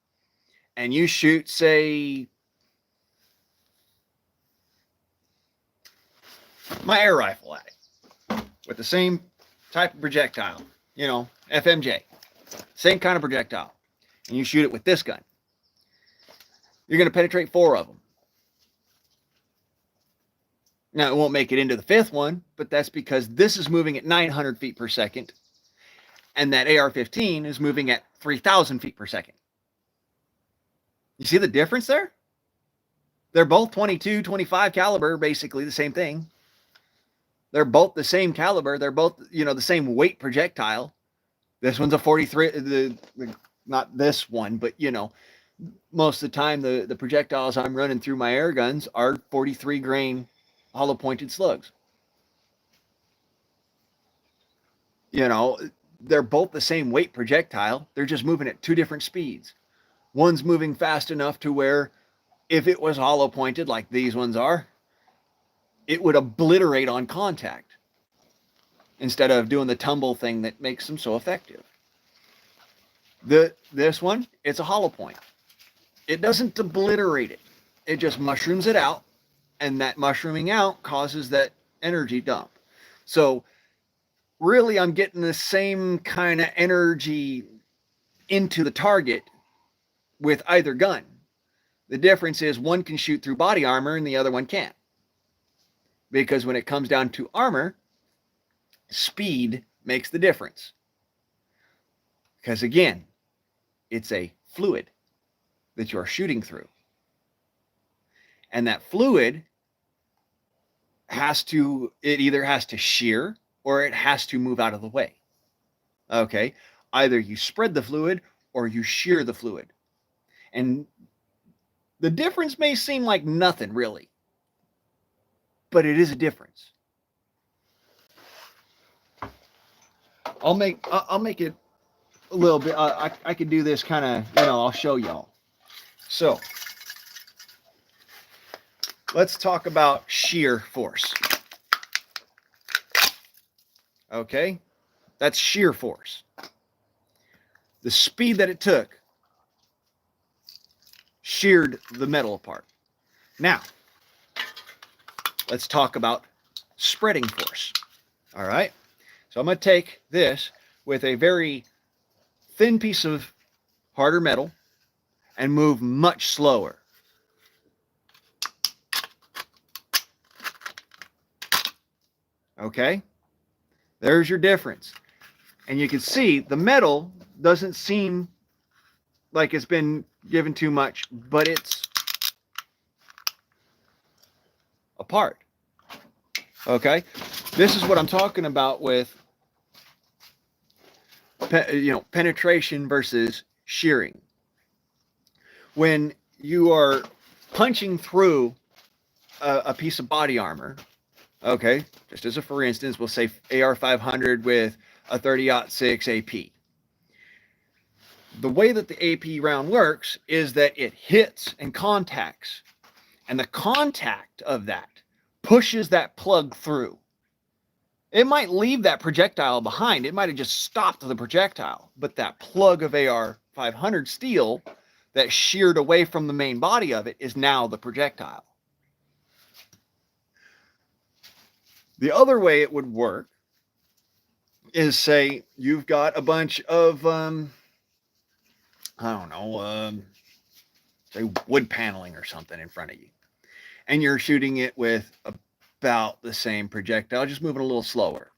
and you shoot, say, my air rifle at it with the same type of projectile, FMJ, same kind of projectile, and you shoot it with this gun, you're going to penetrate 4 of them. Now, it won't make it into the 5th one, but that's because this is moving at 900 feet per second, and that AR-15 is moving at 3,000 feet per second. You see the difference there? They're both 22, 25 caliber, basically the same thing. They're both the same caliber. They're both, the same weight projectile. This one's a 43, not this one, but, most of the time the projectiles I'm running through my air guns are 43 grain hollow pointed slugs. They're both the same weight projectile. They're just moving at 2 different speeds. One's moving fast enough to where if it was hollow pointed like these ones are, it would obliterate on contact instead of doing the tumble thing that makes them so effective. This one, it's a hollow point. It doesn't obliterate it. It just mushrooms it out, and that mushrooming out causes that energy dump. So really, I'm getting the same kind of energy into the target with either gun. The difference is one can shoot through body armor and the other one can't. Because when it comes down to armor, speed makes the difference. Because again, it's a fluid that you're shooting through. And that fluid either has to shear or it has to move out of the way. Okay? Either you spread the fluid or you shear the fluid. And the difference may seem like nothing really, but it is a difference. I'll make it a little bit. I could do this kind of, I'll show y'all. So let's talk about shear force. Okay, that's shear force. The speed that it took sheared the metal apart. Now, let's talk about spreading force. All right, so I'm going to take this with a very thin piece of harder metal, and move much slower. Okay? There's your difference. And you can see the metal doesn't seem like it's been given too much, but it's apart. Okay? This is what I'm talking about with penetration versus shearing. When you are punching through a piece of body armor, okay, just as a for instance, we'll say AR-500 with a 30-06 AP. The way that the AP round works is that it hits and contacts, and the contact of that pushes that plug through. It might leave that projectile behind. It might have just stopped the projectile, but that plug of AR-500 steel that sheared away from the main body of it is now the projectile. The other way it would work is, say you've got a bunch of say wood paneling or something in front of you, and you're shooting it with about the same projectile, just moving a little slower.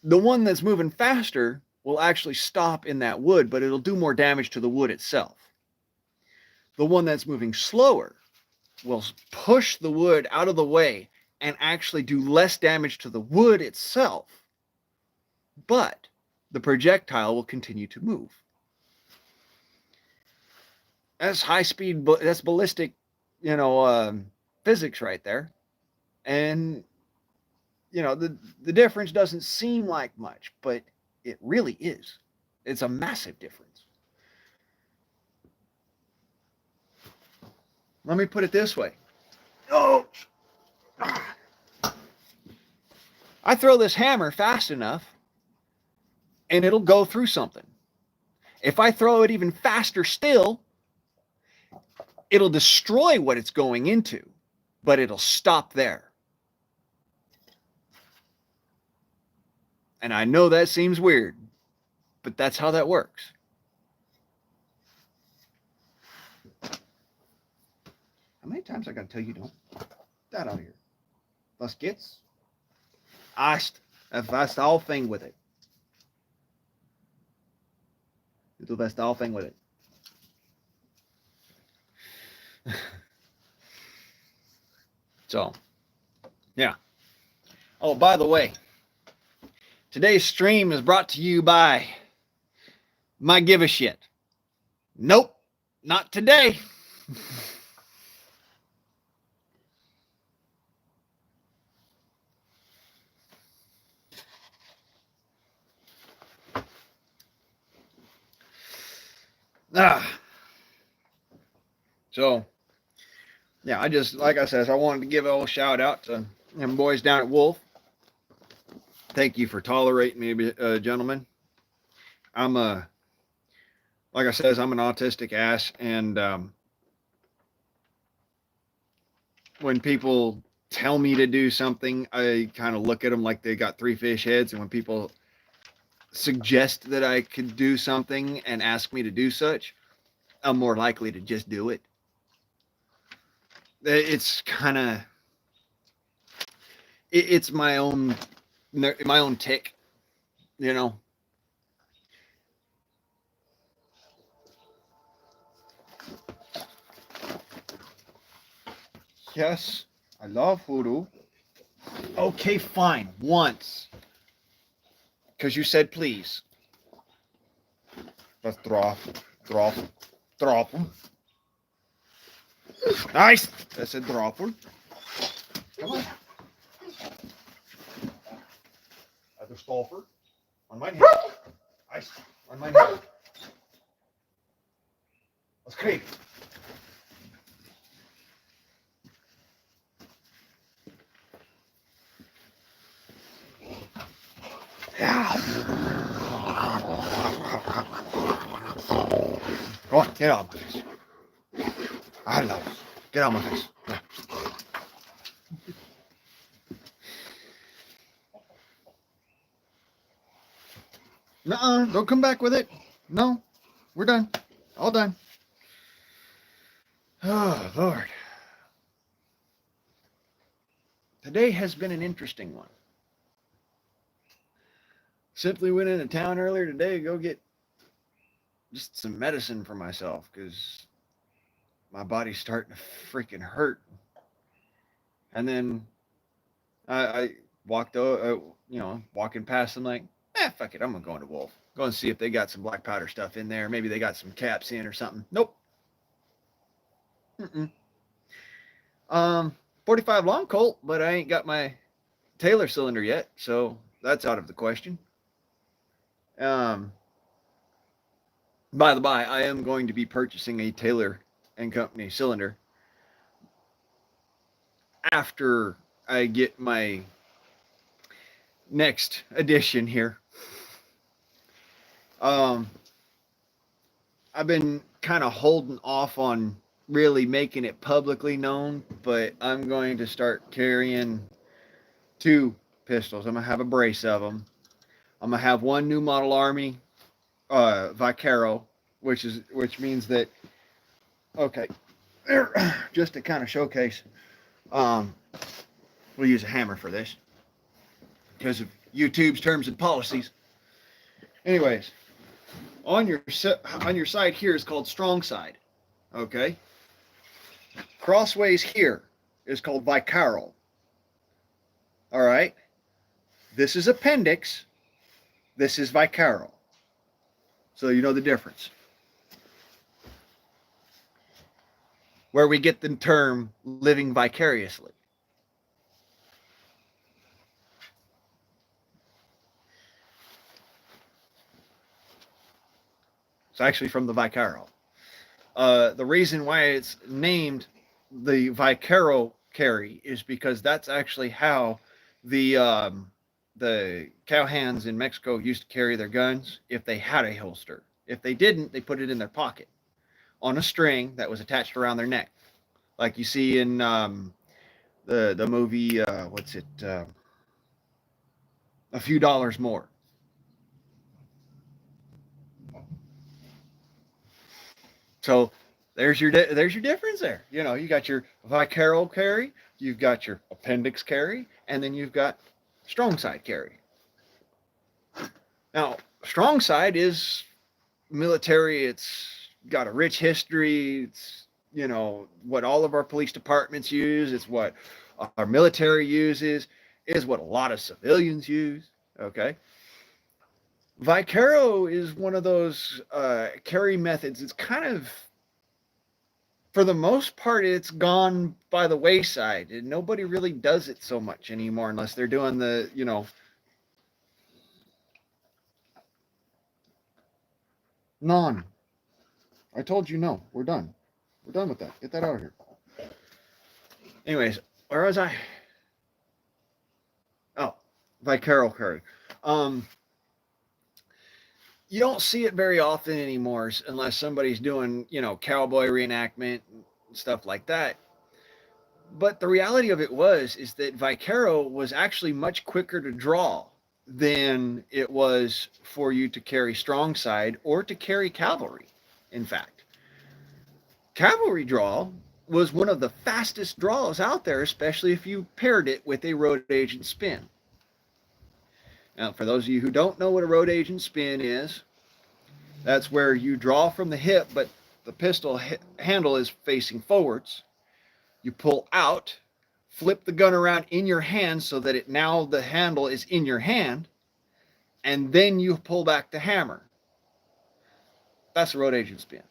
The one that's moving faster will actually stop in that wood, but it'll do more damage to the wood itself. The one that's moving slower will push the wood out of the way and actually do less damage to the wood itself, but the projectile will continue to move. That's high speed, that's ballistic, physics right there. And, the difference doesn't seem like much, but it really is. It's a massive difference. Let me put it this way. Oh! I throw this hammer fast enough, and it'll go through something. If I throw it even faster still, it'll destroy what it's going into, but it'll stop there. And I know that seems weird, but that's how that works. How many times I gotta tell you don't? That out of here. Was geht's? Das whole thing with it. You do the whole thing with it. So, yeah. Oh, by the way, today's stream is brought to you by my Give a Shit. Nope, not today. So, yeah, like I said, I wanted to give a little shout out to them boys down at Wolf. Thank you for tolerating me, gentlemen. Like I said, I'm an autistic ass, and when people tell me to do something, I kind of look at them like they got three fish heads, and when people suggest that I could do something and ask me to do such, I'm more likely to just do it. It's kind of, it's my own tick, Yes, I love voodoo. Okay, fine, once. Because you said please. Let's drop. Nice. That's a dropper. Come on. Other stopper. On my head. Nice. On my head. Let's creep. Yeah. Go on, get out of my face. I love it. Get out of my face. Nuh-uh, don't come back with it. No. We're done. All done. Oh, Lord. Today has been an interesting one. Simply went into town earlier today to go get just some medicine for myself because my body's starting to freaking hurt. And then I walked, walking past them like, fuck it, I'm gonna go into Wolf. Go and see if they got some black powder stuff in there. Maybe they got some caps in or something. Nope. Mm-mm. 45 long Colt, but I ain't got my Taylor cylinder yet, so that's out of the question. By the by, I am going to be purchasing a Taylor and Company cylinder after I get my next edition here. I've been kind of holding off on really making it publicly known, but I'm going to start carrying 2 pistols. I'm gonna have a brace of them. I'm gonna have one new model Army Vaquero, which means that, okay, just to kind of showcase, we'll use a hammer for this because of YouTube's terms and policies. Anyways, on your side here is called strong side, okay? Crossways here is called Vaquero. All right, this is appendix. This is Vaquero. So you know the difference. Where we get the term living vicariously. It's actually from the Vaquero. The reason why it's named the Vaquero carry is because that's actually how the cowhands in Mexico used to carry their guns if they had a holster. If they didn't, they put it in their pocket on a string that was attached around their neck, like you see in the movie. What's it? A Few Dollars More. So there's your difference there. You know, you got your Vaquero carry, you've got your appendix carry, and then you've got strong side carry. Now, strong side is military. It's got a rich history. It's, you know, what all of our police departments use. It's what our military uses. Is what a lot of civilians use. Okay. Vaquero is one of those carry methods. It's kind of, for the most part, it's gone by the wayside. And nobody really does it so much anymore unless they're doing the, you know, non. I told you no. We're done. We're done with that. Get that out of here. Anyways, where was I? Oh, Vaquero carry. You don't see it very often anymore unless somebody's doing, you know, cowboy reenactment and stuff like that. But the reality of it is that Vaquero was actually much quicker to draw than it was for you to carry strong side or to carry cavalry. In fact, cavalry draw was one of the fastest draws out there, especially if you paired it with a road agent spin. Now, for those of you who don't know what a road agent spin is, that's where you draw from the hip, but the pistol handle is facing forwards. You pull out, flip the gun around in your hand so that now the handle is in your hand, and then you pull back the hammer. That's a road agent spin.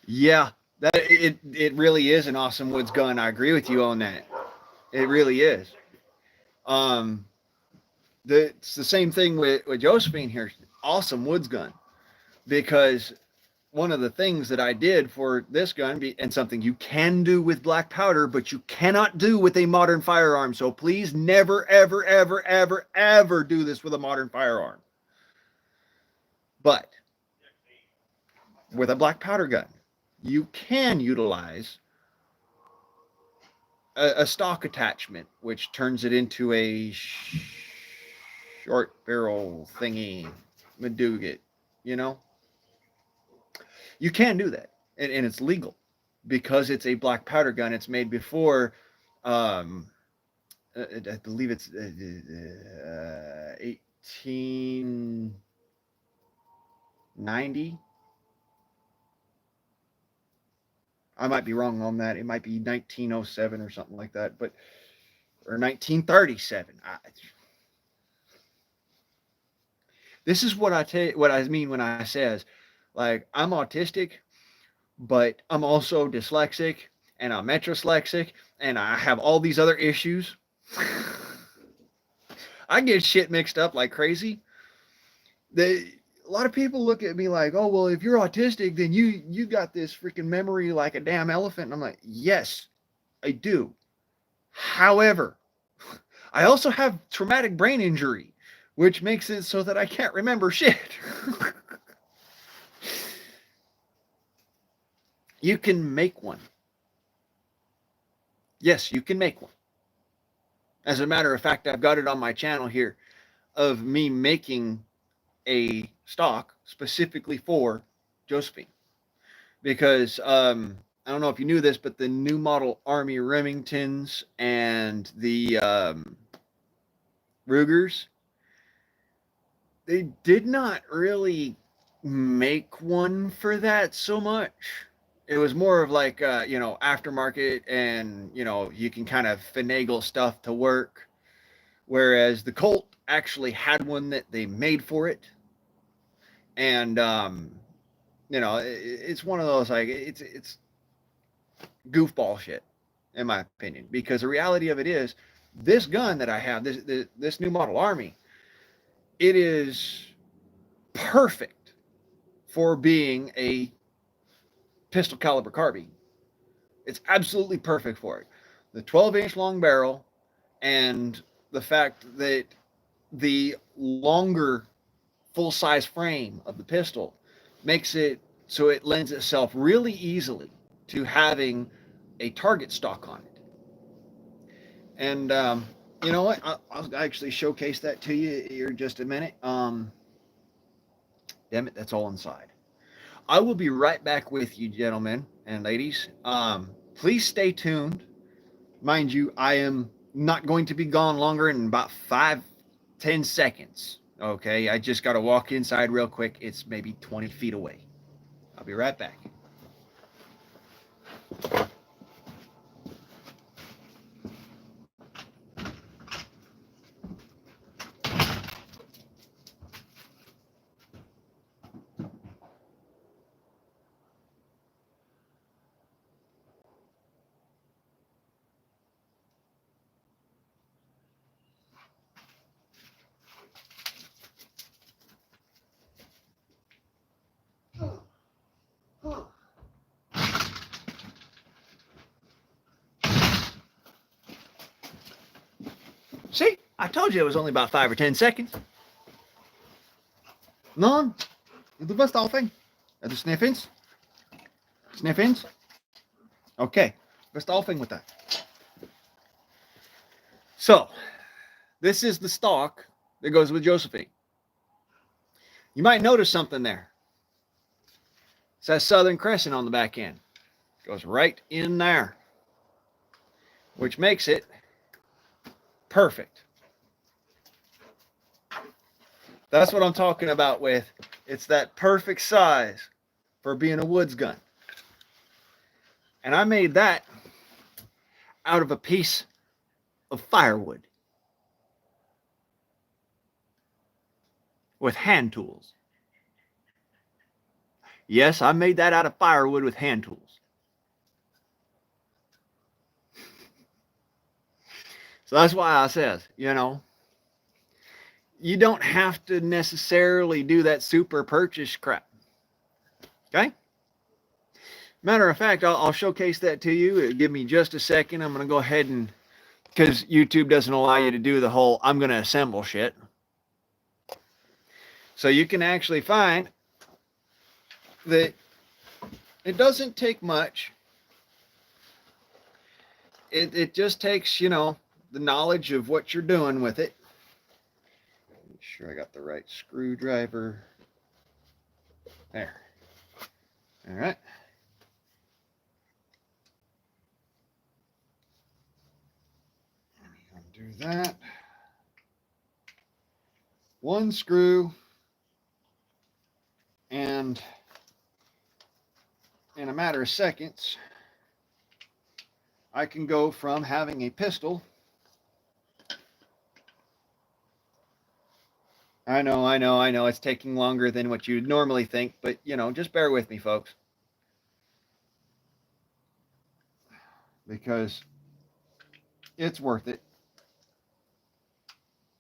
Yeah, that it really is an awesome woods gun. I agree with you on that. It really is. It's the same thing with Josephine here. Awesome woods gun, because one of the things that I did for this gun, and something you can do with black powder, but you cannot do with a modern firearm. So please never, ever, ever, ever, ever do this with a modern firearm. But with a black powder gun, you can utilize a stock attachment, which turns it into a short barrel thingy, Madugat, you know, you can do that, and it's legal because it's a black powder gun. It's made before, um, I believe it's 1890. I might be wrong on that. It might be 1907 or something like that, but or 1937. This is what what I mean when I says, like, I'm autistic, but I'm also dyslexic and I'm metrodyslexic and I have all these other issues. I get shit mixed up like crazy. A lot of people look at me like, oh well, if you're autistic, then you got this freaking memory like a damn elephant. And I'm like, yes, I do. However, I also have traumatic brain injury, which makes it so that I can't remember shit. You can make one. Yes, you can make one. As a matter of fact, I've got it on my channel here of me making a stock specifically for Josephine. Because I don't know if you knew this, but the new model Army Remingtons and the Rugers, they did not really make one for that so much. It was more of like, aftermarket, and, you can kind of finagle stuff to work. Whereas the Colt actually had one that they made for it. And, it's one of those, like, it's goofball shit, in my opinion. Because the reality of it is, this gun that I have, this new model Army, it is perfect for being a pistol caliber carbine. It's absolutely perfect for it. The 12-inch long barrel and the fact that the longer full-size frame of the pistol makes it so it lends itself really easily to having a target stock on it. And you know what? I'll actually showcase that to you here in just a minute. Damn it, that's all inside. I will be right back with you, gentlemen and ladies. Please stay tuned. Mind you, I am not going to be gone longer than about 5-10 seconds. Okay, I just got to walk inside real quick. It's maybe 20 feet away. I'll be right back. See, I told you it was only about 5 or 10 seconds. Non, du bist aufhängen. Du sniffins? Sniffins? Okay, best aufhängen with that. So, this is the stock that goes with Josephine. You might notice something there. It says Southern Crescent on the back end. Goes right in there, which makes it perfect. That's what I'm talking about with, it's that perfect size for being a woods gun. And I made that out of a piece of firewood with hand tools. Yes, I made that out of firewood with hand tools. So that's why I says, you don't have to necessarily do that super purchase crap. Okay? Matter of fact, I'll showcase that to you. Give me just a second. I'm going to go ahead and, because YouTube doesn't allow you to do the whole I'm going to assemble shit. So you can actually find that it doesn't take much. It just takes, the knowledge of what you're doing with it. Make sure I got the right screwdriver. There. All right. Undo that. One screw, and in a matter of seconds, I can go from having a pistol. I know, it's taking longer than what you'd normally think, but you know, just bear with me, folks. Because it's worth it.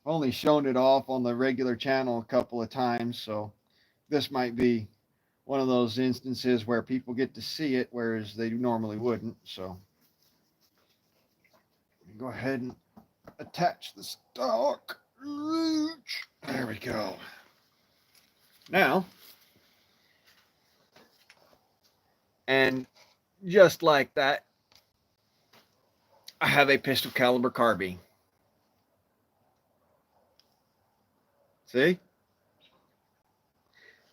I've only shown it off on the regular channel a couple of times, so this might be one of those instances where people get to see it, whereas they normally wouldn't. So go ahead and attach the stock. There we go. Now, and just like that, I have a pistol caliber carbine. See?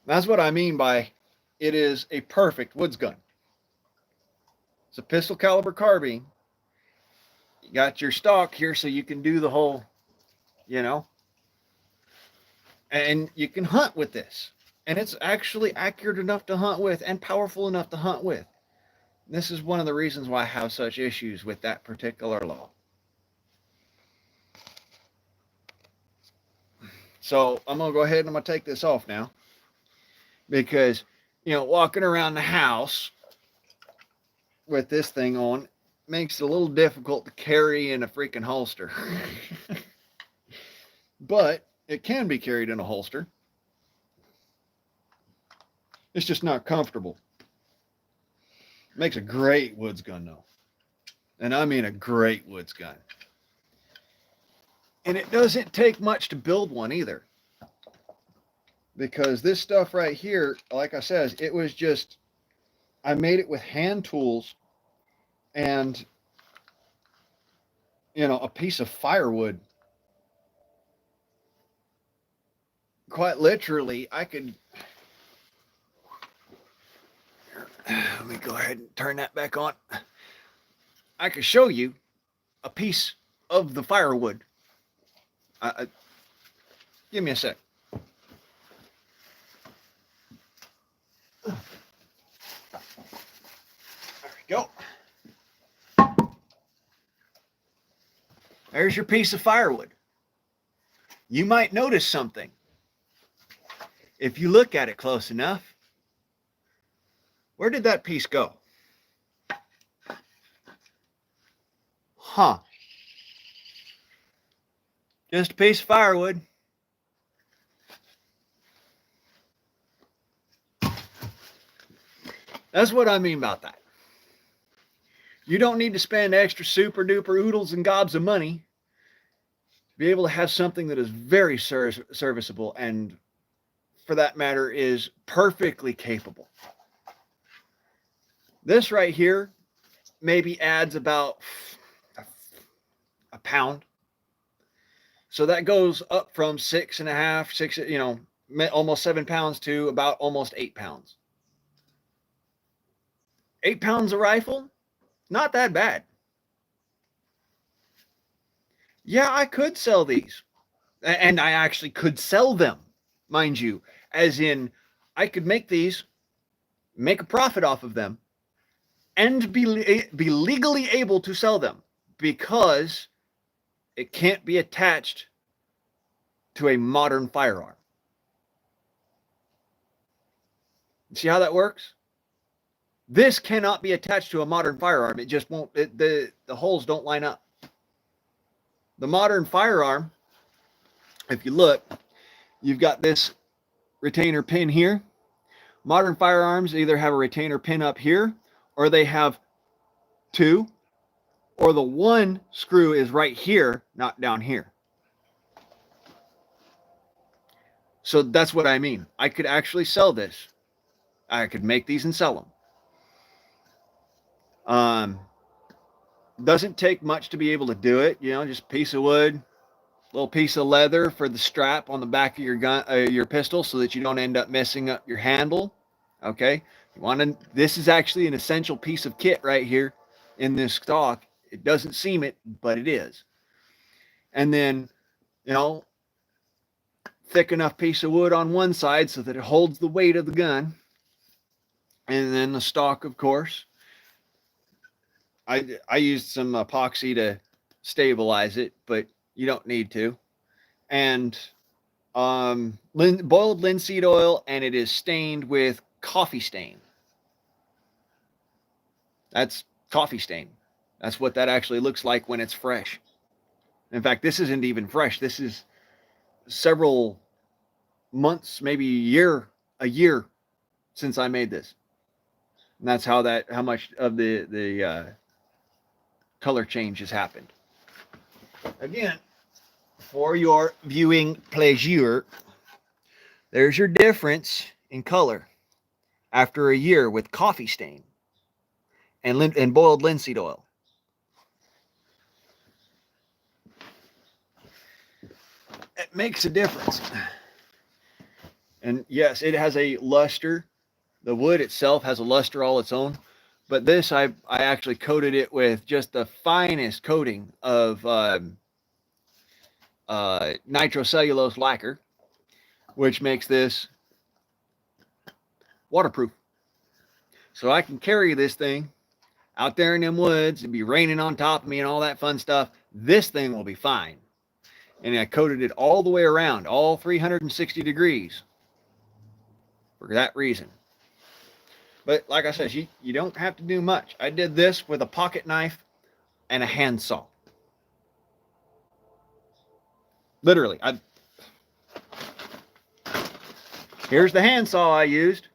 That's what I mean by it is a perfect woods gun. It's a pistol caliber carbine. You got your stock here so you can do the whole, you know, and you can hunt with this. And it's actually accurate enough to hunt with and powerful enough to hunt with. This is one of the reasons why I have such issues with that particular law. So I'm going to go ahead and I'm going to take this off now. Because, you know, walking around the house with this thing on makes it a little difficult to carry in a freaking holster. But it can be carried in a holster. It's just not comfortable. Makes a great woods gun though. And I mean a great woods gun. And it doesn't take much to build one either. Because this stuff right here, like I said, it was just, I made it with hand tools and, you know, a piece of firewood. Quite literally, I could, let me go ahead and turn that back on. I could show you a piece of the firewood. Give me a sec. There we go. There's your piece of firewood. You might notice something. If you look at it close enough, where did that piece go? Huh. Just a piece of firewood. That's what I mean about that. You don't need to spend extra super duper oodles and gobs of money to be able to have something that is very serviceable and, for that matter, is perfectly capable. This right here maybe adds about a pound. So that goes up from 6.5, you know, almost 7 pounds to about almost 8 pounds. 8 pounds a rifle? Not that bad. Yeah, I could sell these. And I actually could sell them, mind you. As in, I could make these, make a profit off of them, and be legally able to sell them. Because it can't be attached to a modern firearm. See how that works? This cannot be attached to a modern firearm. It just won't, the holes don't line up. The modern firearm, if you look, you've got this retainer pin here. Modern firearms either have a retainer pin up here, or they have two, or the one screw is right here, not down here. So that's what I mean. I could actually sell this. I could make these and sell them. Doesn't take much to be able to do it, you know, just a piece of wood, little piece of leather for the strap on the back of your gun, your pistol, so that you don't end up messing up your handle. Okay, you want to. This is actually an essential piece of kit right here in this stock. It doesn't seem it, but it is. And then, you know, thick enough piece of wood on one side so that it holds the weight of the gun. And then the stock, of course. I used some epoxy to stabilize it, but you don't need to. And boiled linseed oil, and it is stained with coffee stain. That's coffee stain. That's what that actually looks like when it's fresh. In fact, this isn't even fresh. This is several months, maybe a year since I made this. And that's how much of the color change has happened. Again, for your viewing pleasure, there's your difference in color after a year with coffee stain and boiled linseed oil. It makes a difference. And yes, it has a luster. The wood itself has a luster all its own. But this, I actually coated it with just the finest coating of nitrocellulose lacquer, which makes this waterproof. So I can carry this thing out there in them woods and be raining on top of me and all that fun stuff. This thing will be fine. And I coated it all the way around, all 360 degrees, for that reason. But like I said, you don't have to do much. I did this with a pocket knife and a handsaw. Literally. Here's the handsaw I used.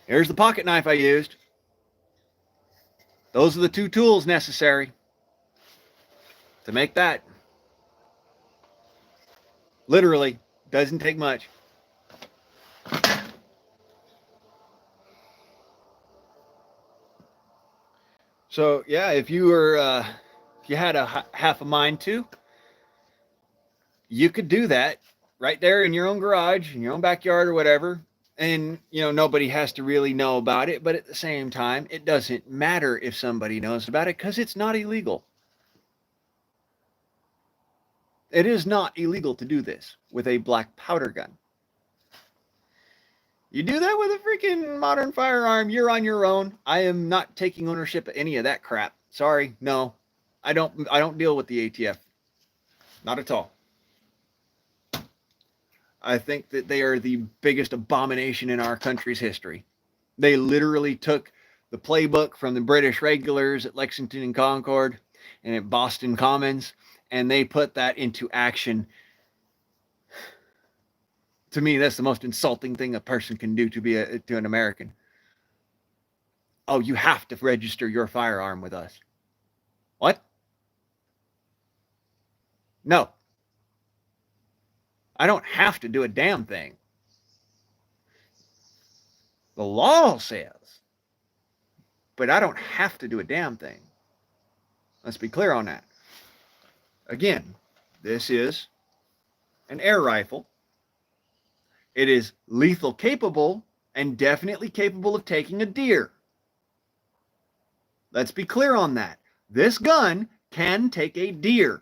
Here's the pocket knife I used. Those are the two tools necessary to make that. Literally, doesn't take much. So yeah, if you had a half a mind to, you could do that right there in your own garage, in your own backyard or whatever. And, you know, nobody has to really know about it. But at the same time, it doesn't matter if somebody knows about it, because it's not illegal. It is not illegal to do this with a black powder gun. You do that with a freaking modern firearm, you're on your own. I am not taking ownership of any of that crap. Sorry, no. I don't deal with the ATF. Not at all. I think that they are the biggest abomination in our country's history. They literally took the playbook from the British regulars at Lexington and Concord and at Boston Commons, and they put that into action. To me, that's the most insulting thing a person can do to an American. Oh, you have to register your firearm with us. What? No. I don't have to do a damn thing. The law says, but I don't have to do a damn thing. Let's be clear on that. Again, this is an air rifle. It is lethal capable and definitely capable of taking a deer. Let's be clear on that. This gun can take a deer.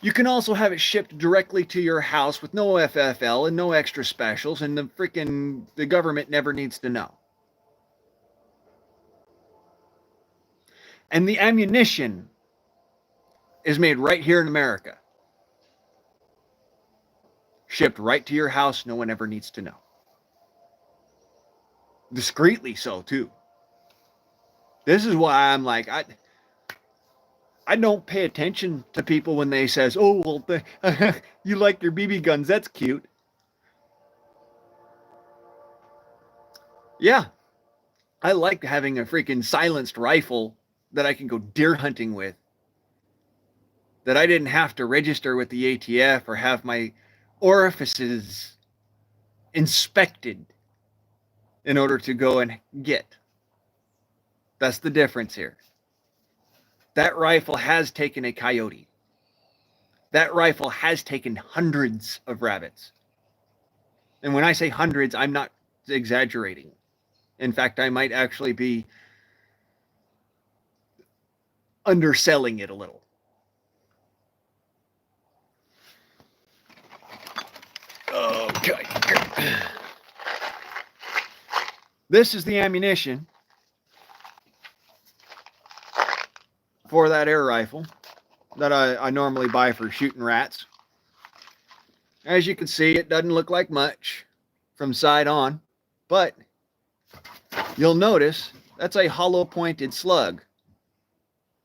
You can also have it shipped directly to your house with no FFL and no extra specials, and the government never needs to know. And the ammunition is made right here in America. Shipped right to your house, no one ever needs to know. Discreetly so, too. This is why I'm like, I don't pay attention to people when they says, oh, well, you like your BB guns, that's cute. Yeah, I like having a freaking silenced rifle that I can go deer hunting with, that I didn't have to register with the ATF or have my orifices inspected in order to go and get. That's the difference here. That rifle has taken a coyote. That rifle has taken hundreds of rabbits. And when I say hundreds, I'm not exaggerating. In fact, I might actually be underselling it a little. Okay. This is the ammunition for that air rifle that I normally buy for shooting rats. As you can see, it doesn't look like much from side on, but you'll notice that's a hollow pointed slug.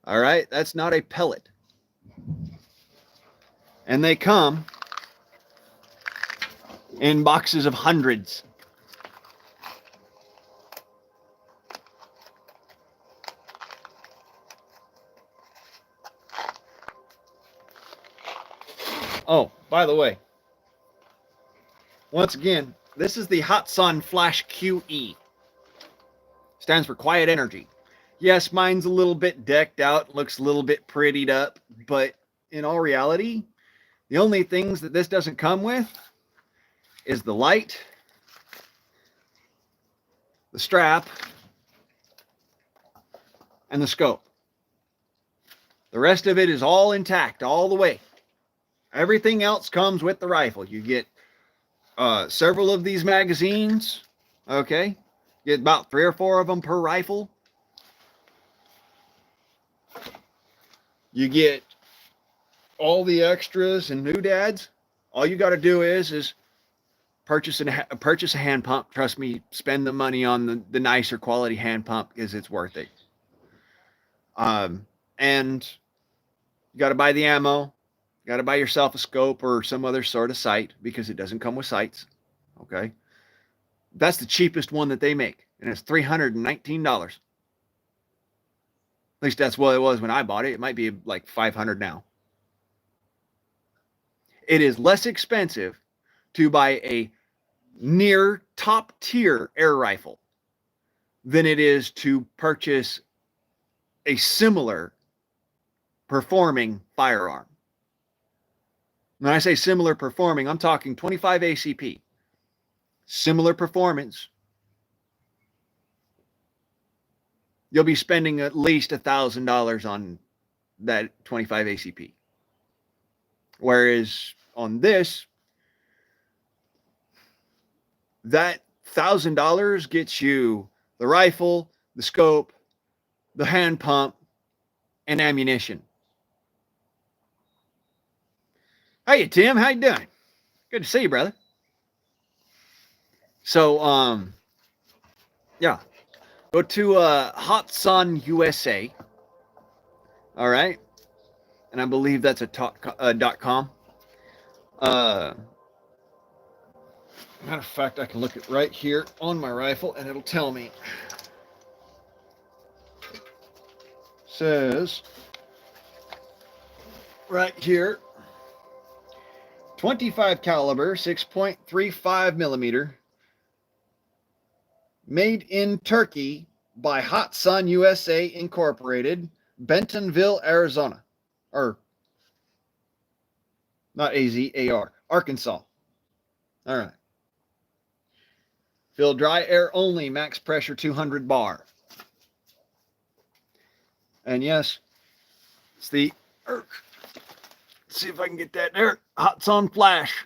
All right, that's not a pellet. And they come in boxes of hundreds. Oh, by the way, once again, this is the Hatsan Flash QE. Stands for Quiet Energy. Yes, mine's a little bit decked out, looks a little bit prettied up, but in all reality, the only things that this doesn't come with is the light, the strap, and the scope. The rest of it is all intact all the way. Everything else comes with the rifle. You get several of these magazines, okay? You get about 3 or 4 of them per rifle. You get all the extras and doodads. All you got to do is purchase a hand pump. Trust me, spend the money on the nicer quality hand pump because it's worth it. And you got to buy the ammo. You got to buy yourself a scope or some other sort of sight because it doesn't come with sights. Okay. That's the cheapest one that they make. And it's $319. At least that's what it was when I bought it. It might be like $500 now. It is less expensive to buy a near top tier air rifle than it is to purchase a similar performing firearm. When I say similar performing, I'm talking 25 ACP. Similar performance. You'll be spending at least $1,000 on that 25 ACP. Whereas on this, that $1,000 gets you the rifle, the scope, the hand pump, and ammunition. Hey, Tim, how you doing? Good to see you, brother. So, yeah, go to Hatsan USA. All right, and I believe that's a .com. Matter of fact, I can look it right here on my rifle, and it'll tell me. Says right here. 25 caliber, 6.35 millimeter, made in Turkey by Hatsan USA Incorporated, Bentonville, Arizona, or not AZAR, Arkansas. All right. Fill dry air only, max pressure 200 bar. And yes, it's the see if I can get that there. Hatsan Flash.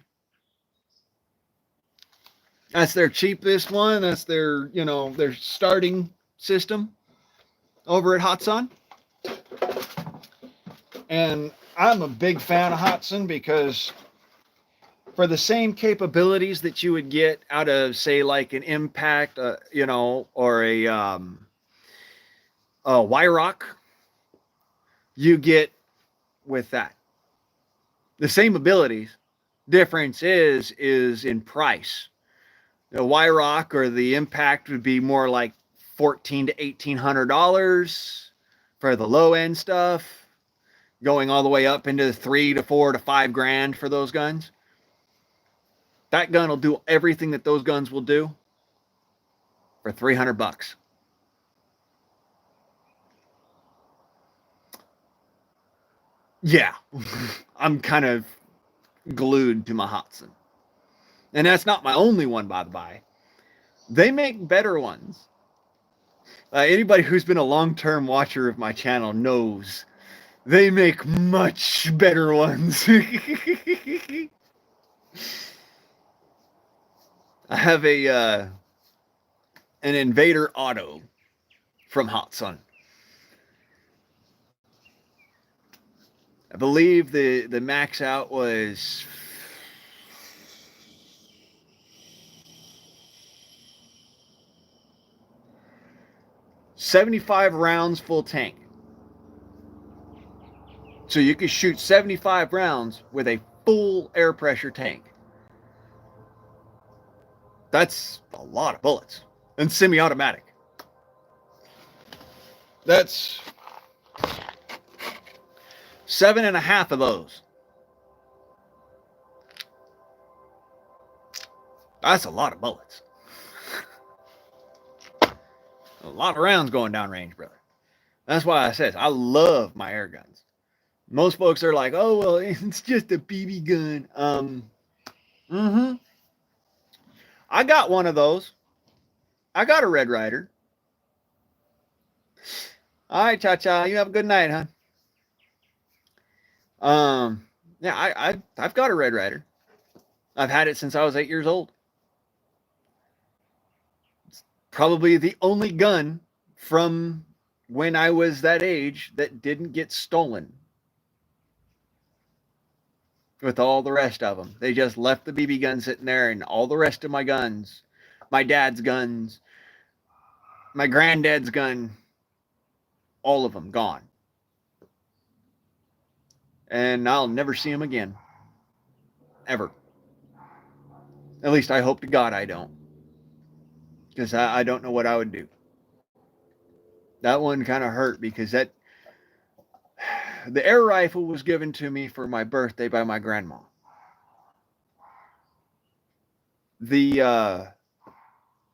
That's their cheapest one. That's their, their starting system over at Hatsan. And I'm a big fan of Hatsan because for the same capabilities that you would get out of, say, like an Impact, or a Wyrock, you get with that. The same abilities. Difference is in price. The Wyrock or the Impact would be more like $1,400 to $1,800 for the low end stuff, going all the way up into $3,000 to $4,000 to $5,000 for those guns. That gun will do everything that those guns will do, for $300. Yeah, I'm kind of glued to my Hudson. And that's not my only one, by the by. They make better ones. Anybody who's been a long-term watcher of my channel knows they make much better ones. I have an Invader Auto from Hudson. I believe the max out was 75 rounds full tank. So you could shoot 75 rounds with a full air pressure tank. That's a lot of bullets. And semi-automatic. That's 7.5 of those. That's a lot of bullets. A lot of rounds going down range, brother. That's why I says I love my air guns. Most folks are like, oh, well, it's just a BB gun. I got one of those. I got a Red Ryder. All right, Cha-Cha, you have a good night, huh? Yeah, I've got a Red Ryder. I've had it since I was 8 years old. It's probably the only gun from when I was that age that didn't get stolen. With all the rest of them. They just left the BB gun sitting there, and all the rest of my guns, my dad's guns, my granddad's gun, all of them gone. And I'll never see them again. Ever. At least I hope to God I don't. Because I don't know what I would do. That one kind of hurt because the air rifle was given to me for my birthday by my grandma. The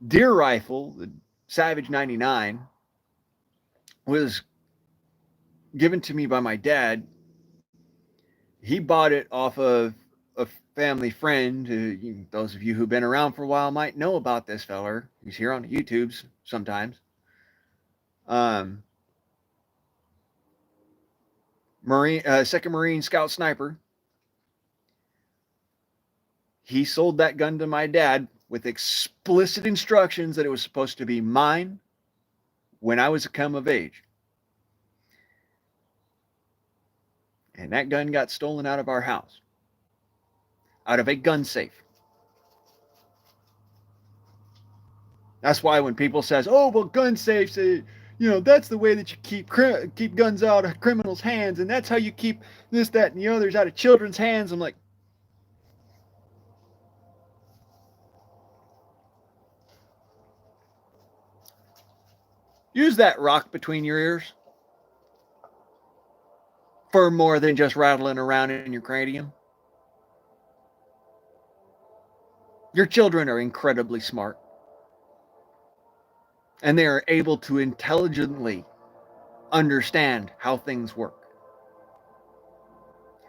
deer rifle, the Savage 99, was given to me by my dad. He bought it off of a family friend. Those of you who've been around for a while might know about this feller. He's here on the YouTubes sometimes. Second Marine Scout Sniper. He sold that gun to my dad with explicit instructions that it was supposed to be mine when I was come of age. And that gun got stolen out of our house. Out of a gun safe. That's why when people says, oh, well, gun safes, that's the way that you keep guns out of criminals' hands, and that's how you keep this, that, and the others out of children's hands. I'm like, use that rock between your ears for more than just rattling around in your cranium. Your children are incredibly smart. And they are able to intelligently understand how things work.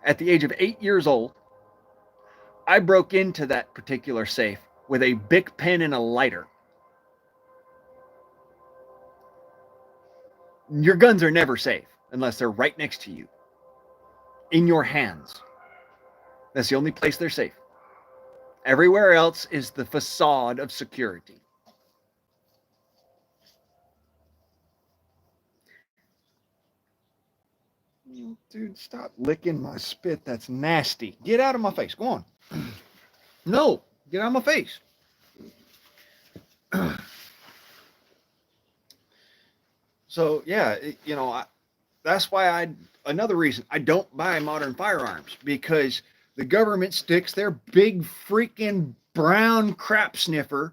At the age of 8 years old, I broke into that particular safe with a Bic pen and a lighter. Your guns are never safe unless they're right next to you. In your hands. That's the only place they're safe. Everywhere else is the facade of security. Dude, stop licking my spit. That's nasty. Get out of my face. Go on. No, get out of my face. So, yeah, that's why another reason I don't buy modern firearms, because the government sticks their big freaking brown crap sniffer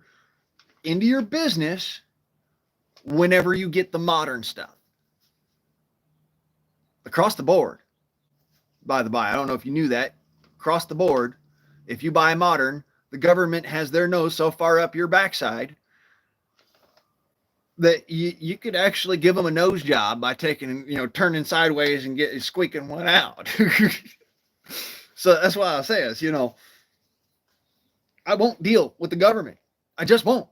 into your business whenever you get the modern stuff. Across the board, by the by, I don't know if you knew that. Across the board, if you buy modern, the government has their nose so far up your backside that you could actually give them a nose job by taking, turning sideways and squeaking one out. So that's why I say is, I won't deal with the government. I just won't.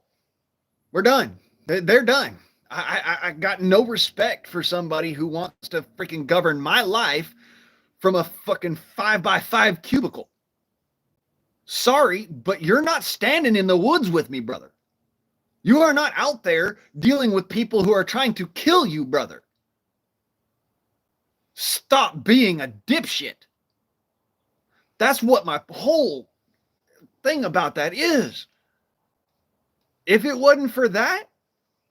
We're done. They're done. I got no respect for somebody who wants to freaking govern my life from a fucking 5x5 cubicle. Sorry, but you're not standing in the woods with me, brother. You are not out there dealing with people who are trying to kill you, brother. Stop being a dipshit. That's what my whole thing about that is. If it wasn't for that,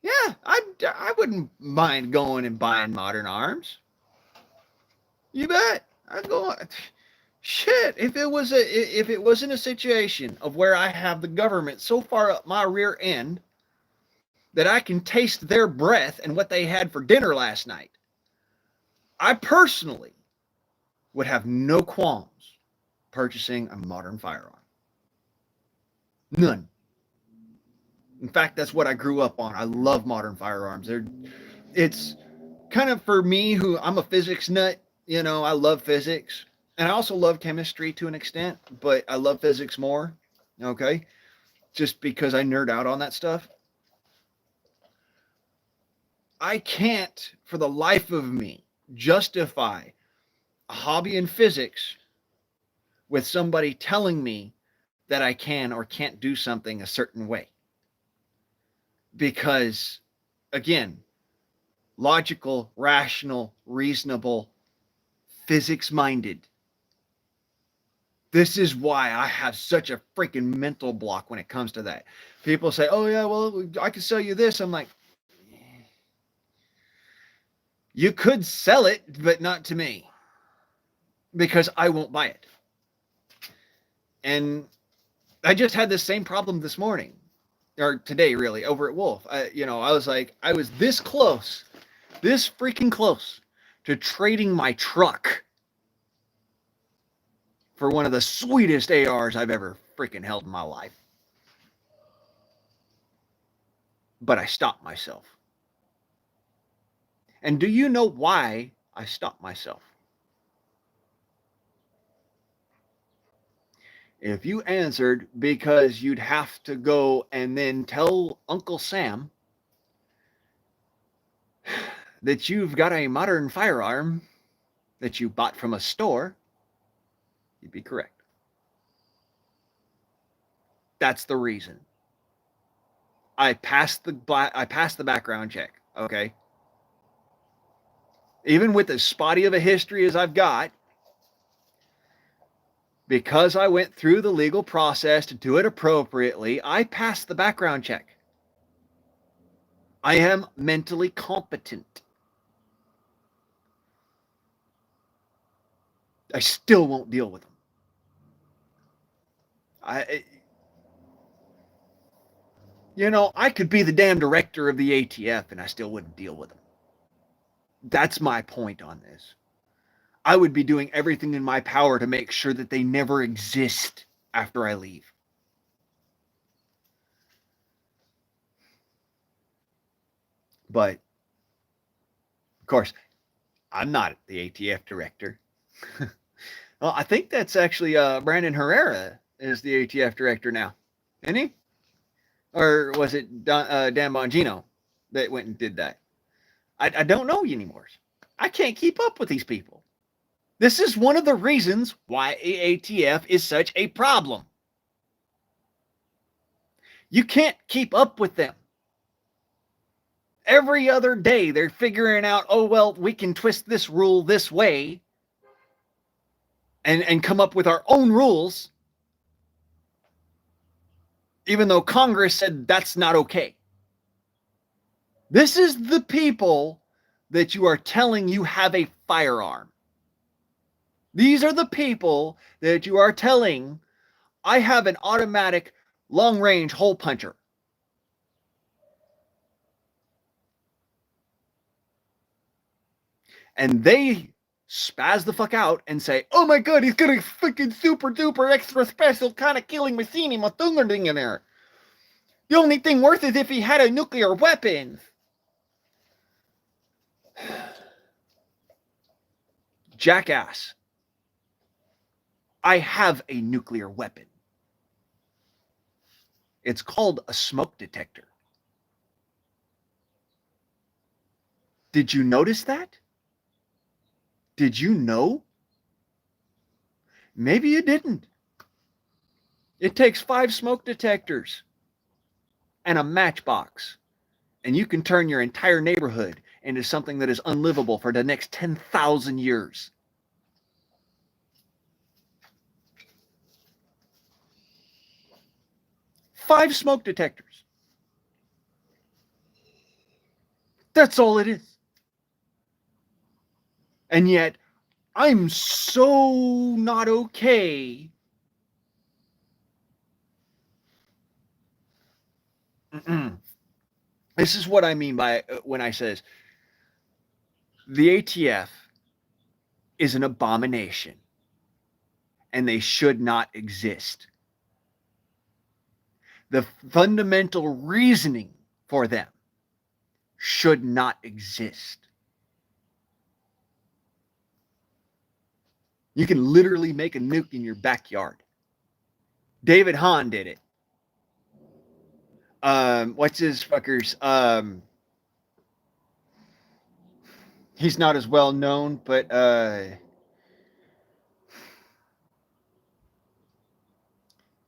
yeah, I wouldn't mind going and buying modern arms. You bet. I'd go. Shit, if it wasn't a situation of where I have the government so far up my rear end that I can taste their breath and what they had for dinner last night, I personally would have no qualms purchasing a modern firearm. None. In fact, that's what I grew up on. I love modern firearms. It's kind of for me, who I'm a physics nut. I love physics. And I also love chemistry to an extent, but I love physics more. Okay? Just because I nerd out on that stuff. I can't, for the life of me, justify a hobby in physics with somebody telling me that I can or can't do something a certain way. Because, again, logical, rational, reasonable, physics-minded. This is why I have such a freaking mental block when it comes to that. People say, oh, yeah, well, I can sell you this. I'm like, you could sell it, but not to me. Because I won't buy it. And I just had this same problem this morning. Or today, really, over at Wolf. I was this close, this freaking close to trading my truck for one of the sweetest ARs I've ever freaking held in my life. But I stopped myself. And do you know why I stopped myself? If you answered because you'd have to go and then tell Uncle Sam that you've got a modern firearm that you bought from a store, you'd be correct. That's the reason. I passed the background check, okay? Even with as spotty of a history as I've got, because I went through the legal process to do it appropriately, I passed the background check. I am mentally competent. I still won't deal with them. I could be the damn director of the ATF and I still wouldn't deal with them. That's my point on this. I would be doing everything in my power to make sure that they never exist after I leave. But, of course, I'm not the ATF director. Well, I think that's actually Brandon Herrera is the ATF director now. Isn't he? Or was it Dan Bongino that went and did that? I don't know anymore. I can't keep up with these people. This is one of the reasons why ATF is such a problem. You can't keep up with them. Every other day they're figuring out, oh, well, we can twist this rule this way and come up with our own rules, even though Congress said that's not okay. This is the people that you are telling you have a firearm. These are the people that you are telling, I have an automatic long-range hole puncher. And they spaz the fuck out and say, oh my god, he's got a freaking super duper extra special kind of killing machine in there. The only thing worth is if he had a nuclear weapon. Jackass, I have a nuclear weapon. It's called a smoke detector. Did you notice that? Did you know? Maybe you didn't. It takes 5 smoke detectors and a matchbox, and you can turn your entire neighborhood into something that is unlivable for the next 10,000 years. Five smoke detectors. That's all it is. And yet, I'm so not okay. This is what I mean by when I says the ATF is an abomination and they should not exist. The fundamental reasoning for them should not exist. You can literally make a nuke in your backyard. David Hahn did it. What's his fuckers? He's not as well known, but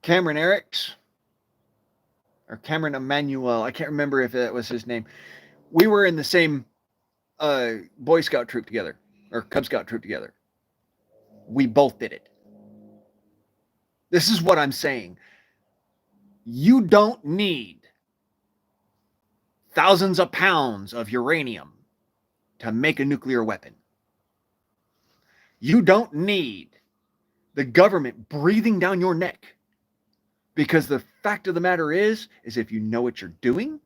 Cameron Eriks or Cameron Emmanuel. I can't remember if that was his name. We were in the same Boy Scout troop together or Cub Scout troop together. We both did it. This is what I'm saying. You don't need thousands of pounds of uranium to make a nuclear weapon. You don't need the government breathing down your neck, because the fact of the matter is if you know what you're doing,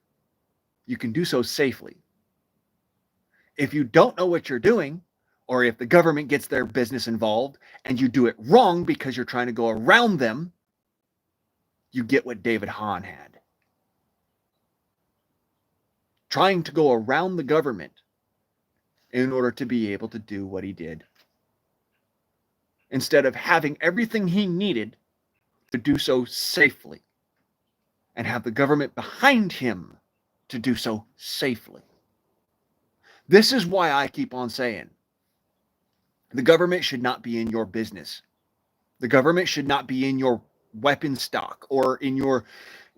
you can do so safely. If you don't know what you're doing, or if the government gets their business involved and you do it wrong because you're trying to go around them, you get what David Hahn had. Trying to go around the government in order to be able to do what he did. Instead of having everything he needed to do so safely and have the government behind him to do so safely. This is why I keep on saying the government should not be in your business. The government should not be in your weapon stock or in your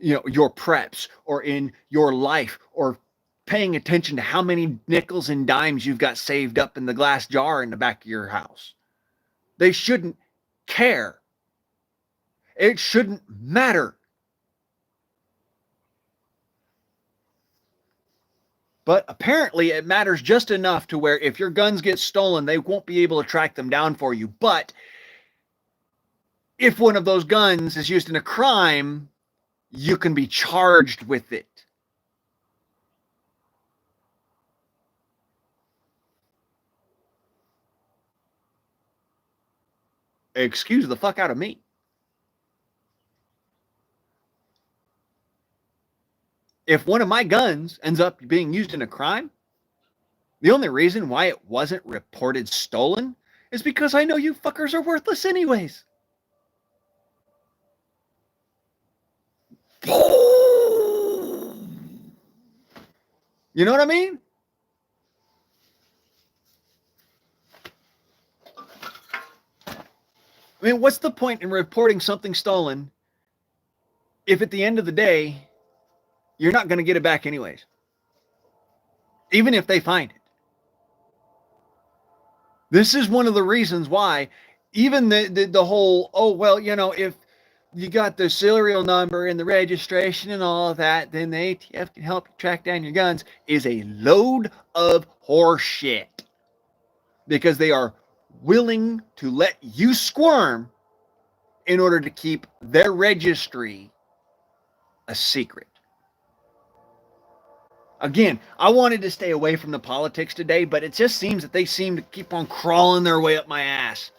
preps or in your life or paying attention to how many nickels and dimes you've got saved up in the glass jar in the back of your house. They shouldn't care. It shouldn't matter. But apparently it matters just enough to where if your guns get stolen, they won't be able to track them down for you. But if one of those guns is used in a crime, you can be charged with it. Excuse the fuck out of me. If one of my guns ends up being used in a crime, the only reason why it wasn't reported stolen is because I know you fuckers are worthless anyways. You know what I mean? I mean, what's the point in reporting something stolen if at the end of the day, you're not going to get it back anyways? Even if they find it. This is one of the reasons why even the whole, if you got the serial number and the registration and all of that, then the ATF can help you track down your guns, is a load of horseshit. Because they are willing to let you squirm in order to keep their registry a secret. Again, I wanted to stay away from the politics today, but it just seems that they seem to keep on crawling their way up my ass.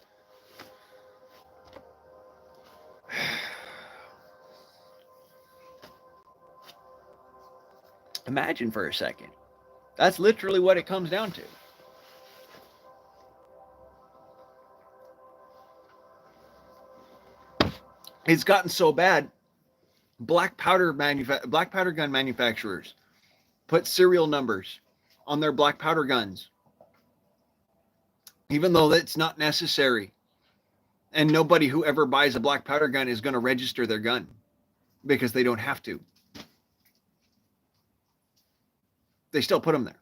Imagine for a second. That's literally what it comes down to. It's gotten so bad. Black powder gun manufacturers put serial numbers on their black powder guns, even though that's not necessary. And nobody who ever buys a black powder gun is going to register their gun because they don't have to. They still put them there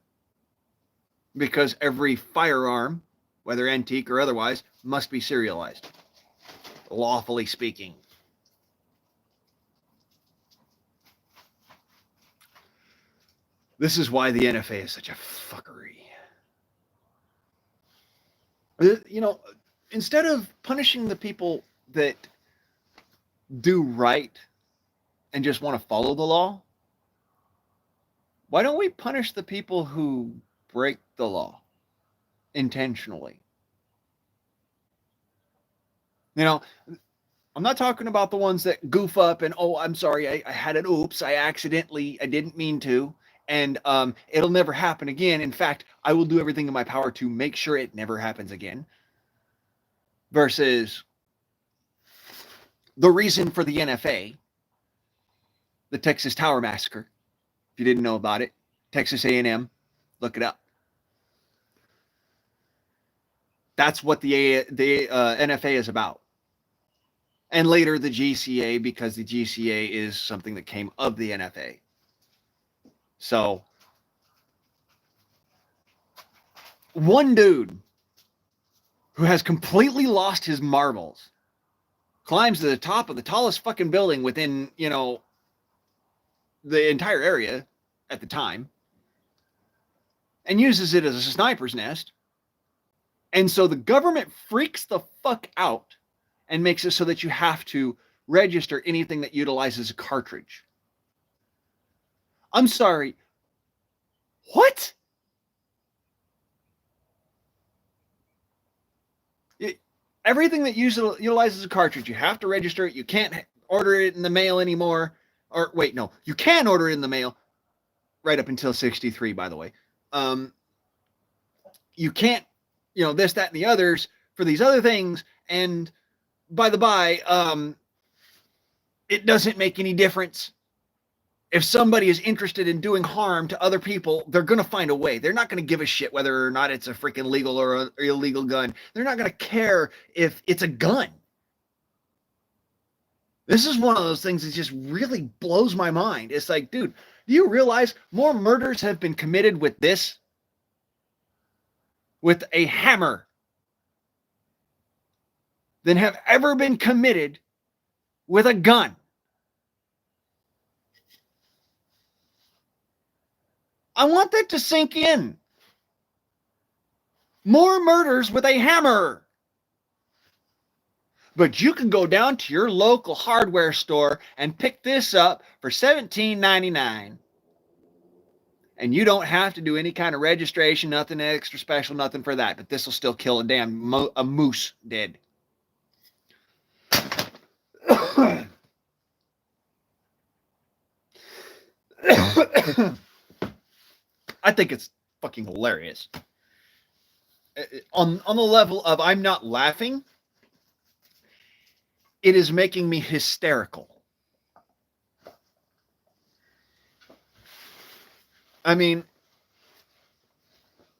because every firearm, whether antique or otherwise, must be serialized, lawfully speaking. This is why the NFA is such a fuckery. You know, instead of punishing the people that do right and just want to follow the law, why don't we punish the people who break the law intentionally? You know, I'm not talking about the ones that goof up and, oh, I'm sorry, I had an oops, I didn't mean to, and it'll never happen again. In fact, I will do everything in my power to make sure it never happens again. Versus the reason for the NFA, the Texas Tower Massacre. If you didn't know about it, Texas A&M, look it up. That's what the NFA is about. And later the GCA, because the GCA is something that came of the NFA. So, one dude who has completely lost his marbles climbs to the top of the tallest fucking building within, you know, the entire area at the time and uses it as a sniper's nest. And so the government freaks the fuck out and makes it so that you have to register anything that utilizes a cartridge. I'm sorry. What? Everything that utilizes a cartridge, you have to register it. You can't order it in the mail anymore. Or wait, no, you can order it in the mail right up until 63, by the way. You can't, you know, this, that, and the others for these other things. And by the by, it doesn't make any difference. If somebody is interested in doing harm to other people, they're going to find a way. They're not going to give a shit whether or not it's a freaking legal or illegal gun. They're not going to care if it's a gun. This is one of those things that just really blows my mind. It's like, dude, do you realize more murders have been committed with this? With a hammer than have ever been committed with a gun. I want that to sink in. More murders with a hammer. But you can go down to your local hardware store and pick this up for $17.99. And you don't have to do any kind of registration, nothing extra special, nothing for that. But this will still kill a damn moose dead. I think it's fucking hilarious. On the level of I'm not laughing, it is making me hysterical. I mean,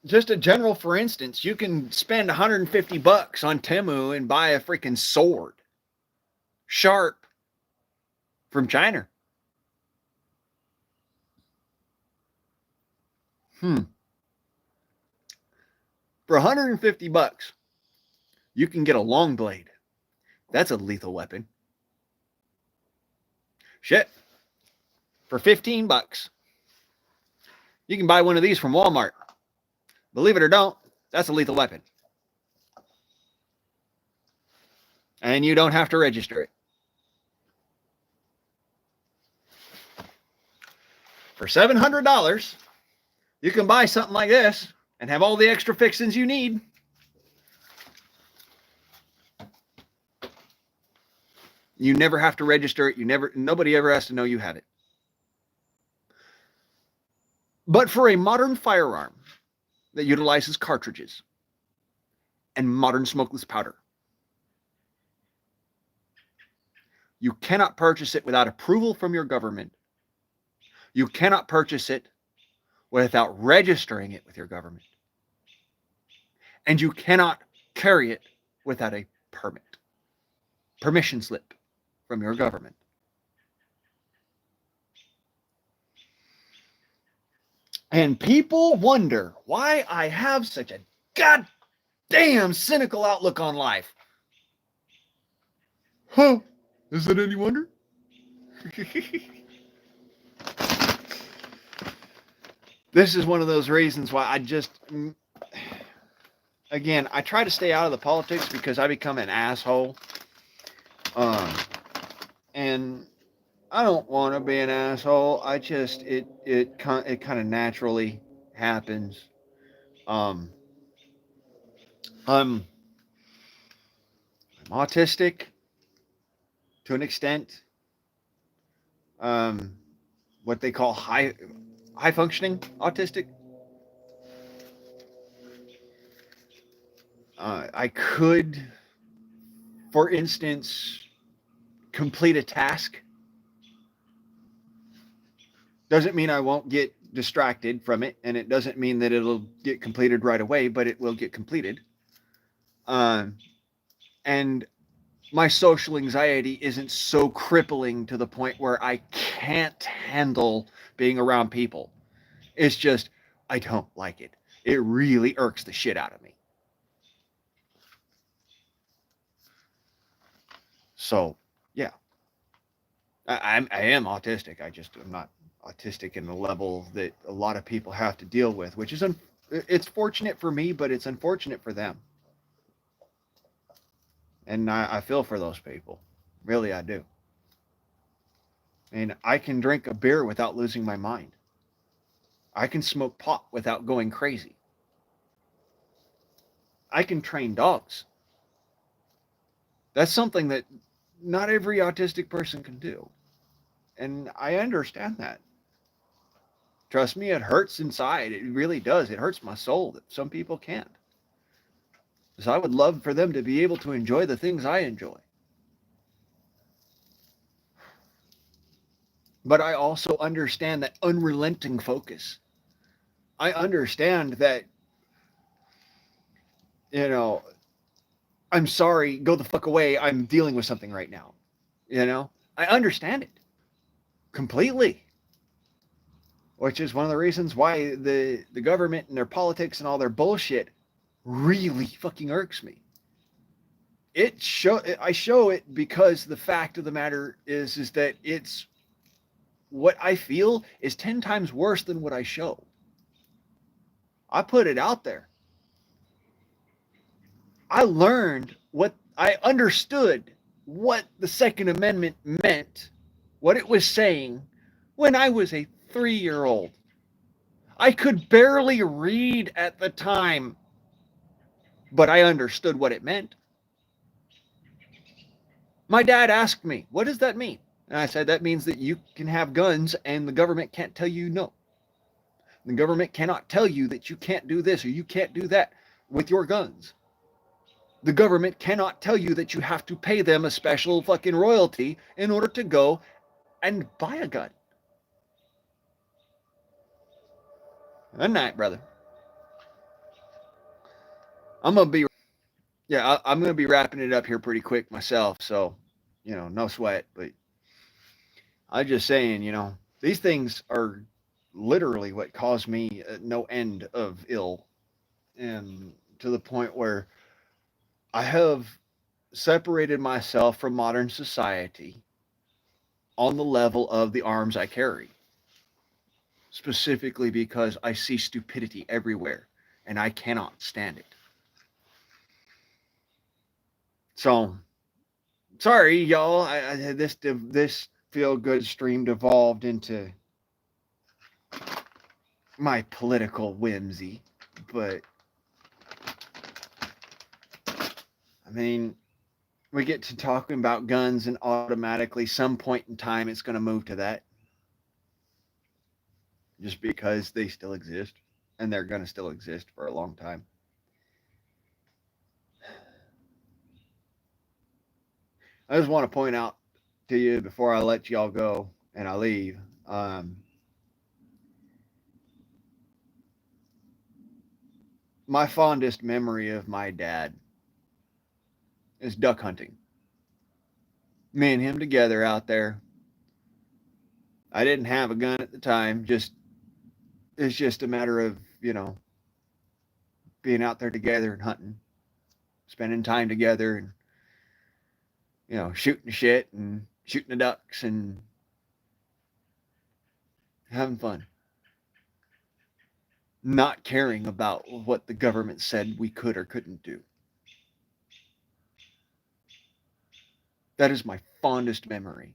just a general, for instance, you can spend $150 on Temu and buy a freaking sword. Sharp. From China. For $150, you can get a long blade. That's a lethal weapon. Shit. For $15, you can buy one of these from Walmart. Believe it or don't, that's a lethal weapon. And you don't have to register it. For $700, you can buy something like this and have all the extra fixings you need. You never have to register it. Nobody ever has to know you have it. But for a modern firearm that utilizes cartridges and modern smokeless powder, You cannot purchase it without approval from your government. You cannot purchase it without registering it with your government. And you cannot carry it without a permission slip from your government. And people wonder why I have such a goddamn cynical outlook on life. Huh? Is it any wonder? This is one of those reasons why again, I try to stay out of the politics because I become an asshole. And I don't want to be an asshole. I just, it kind of naturally happens. I'm autistic to an extent. What they call high functioning autistic. I could, for instance, complete a task. Doesn't mean I won't get distracted from it, and it doesn't mean that it'll get completed right away, but it will get completed. And my social anxiety isn't so crippling to the point where I can't handle being around people. It's just, I don't like it. It really irks the shit out of me. So, yeah. I am autistic. I'm not autistic in the level that a lot of people have to deal with, which is, it's fortunate for me, but it's unfortunate for them. And I feel for those people. Really, I do. And I can drink a beer without losing my mind. I can smoke pot without going crazy. I can train dogs. That's something that not every autistic person can do. And I understand that. Trust me, it hurts inside. It really does. It hurts my soul that some people can't. Because I would love for them to be able to enjoy the things I enjoy. But I also understand that unrelenting focus. I understand that, I'm sorry, go the fuck away. I'm dealing with something right now. I understand it completely. Which is one of the reasons why the government and their politics and all their bullshit really fucking irks me. I show it because the fact of the matter is that it's what I feel is 10 times worse than what I show. I put it out there. I understood what the Second Amendment meant, what it was saying when I was a 3-year-old. I could barely read at the time, but I understood what it meant. My dad asked me, what does that mean? And I said, that means that you can have guns and the government can't tell you no. The government cannot tell you that you can't do this or you can't do that with your guns. The government cannot tell you that you have to pay them a special fucking royalty in order to go and buy a gun. Good night, brother. I'm going to be wrapping it up here pretty quick myself. So, no sweat, but I'm just saying, these things are literally what caused me no end of ill, and to the point where I have separated myself from modern society on the level of the arms I carry, specifically because I see stupidity everywhere and I cannot stand it. So, sorry, y'all. This feel good stream devolved into my political whimsy, but I mean, we get to talking about guns and automatically some point in time it's going to move to that, just because they still exist and they're going to still exist for a long time. I just want to point out to you before I let y'all go and I leave. My fondest memory of my dad is duck hunting. Me and him together out there. I didn't have a gun at the time. It's just a matter of, being out there together and hunting, spending time together and, shooting shit and shooting the ducks and having fun. Not caring about what the government said we could or couldn't do. That is my fondest memory.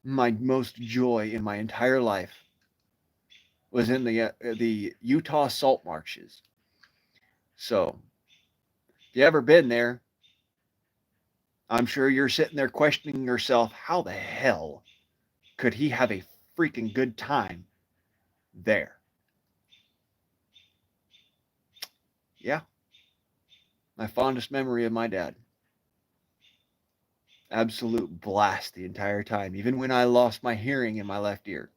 My most joy in my entire life was in the Utah salt marshes. So, if you ever been there, I'm sure you're sitting there questioning yourself, how the hell could he have a freaking good time there? Yeah, my fondest memory of my dad. Absolute blast the entire time, even when I lost my hearing in my left ear.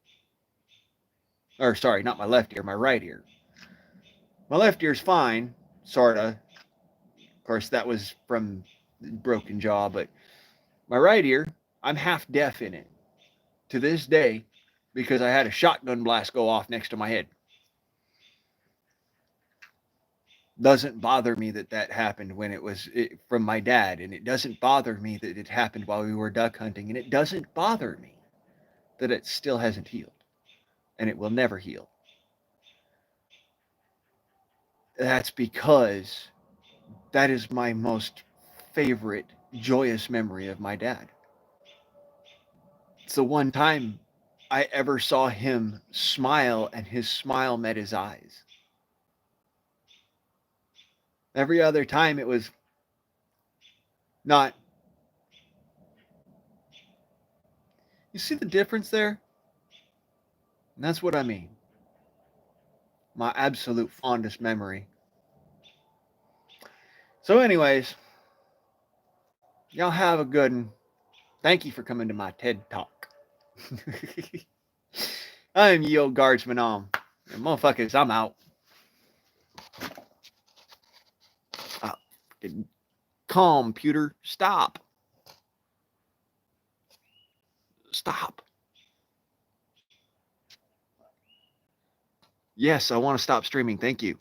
Or, sorry, not my left ear, my right ear. My left ear's fine, sorta. Of course, that was from broken jaw, but my right ear, I'm half deaf in it to this day because I had a shotgun blast go off next to my head. Doesn't bother me that happened when it was from my dad, and it doesn't bother me that it happened while we were duck hunting, and it doesn't bother me that it still hasn't healed, and it will never heal. That's because that is my most favorite joyous memory of my dad. It's the one time I ever saw him smile and his smile met his eyes. Every other time it was not. You see the difference there? And that's what I mean. My absolute fondest memory. So, anyways, y'all have a good one. Thank you for coming to my TED Talk. I'm Yo Guardsman and motherfuckers, I'm out. Computer, stop. Stop. Yes, I want to stop streaming. Thank you.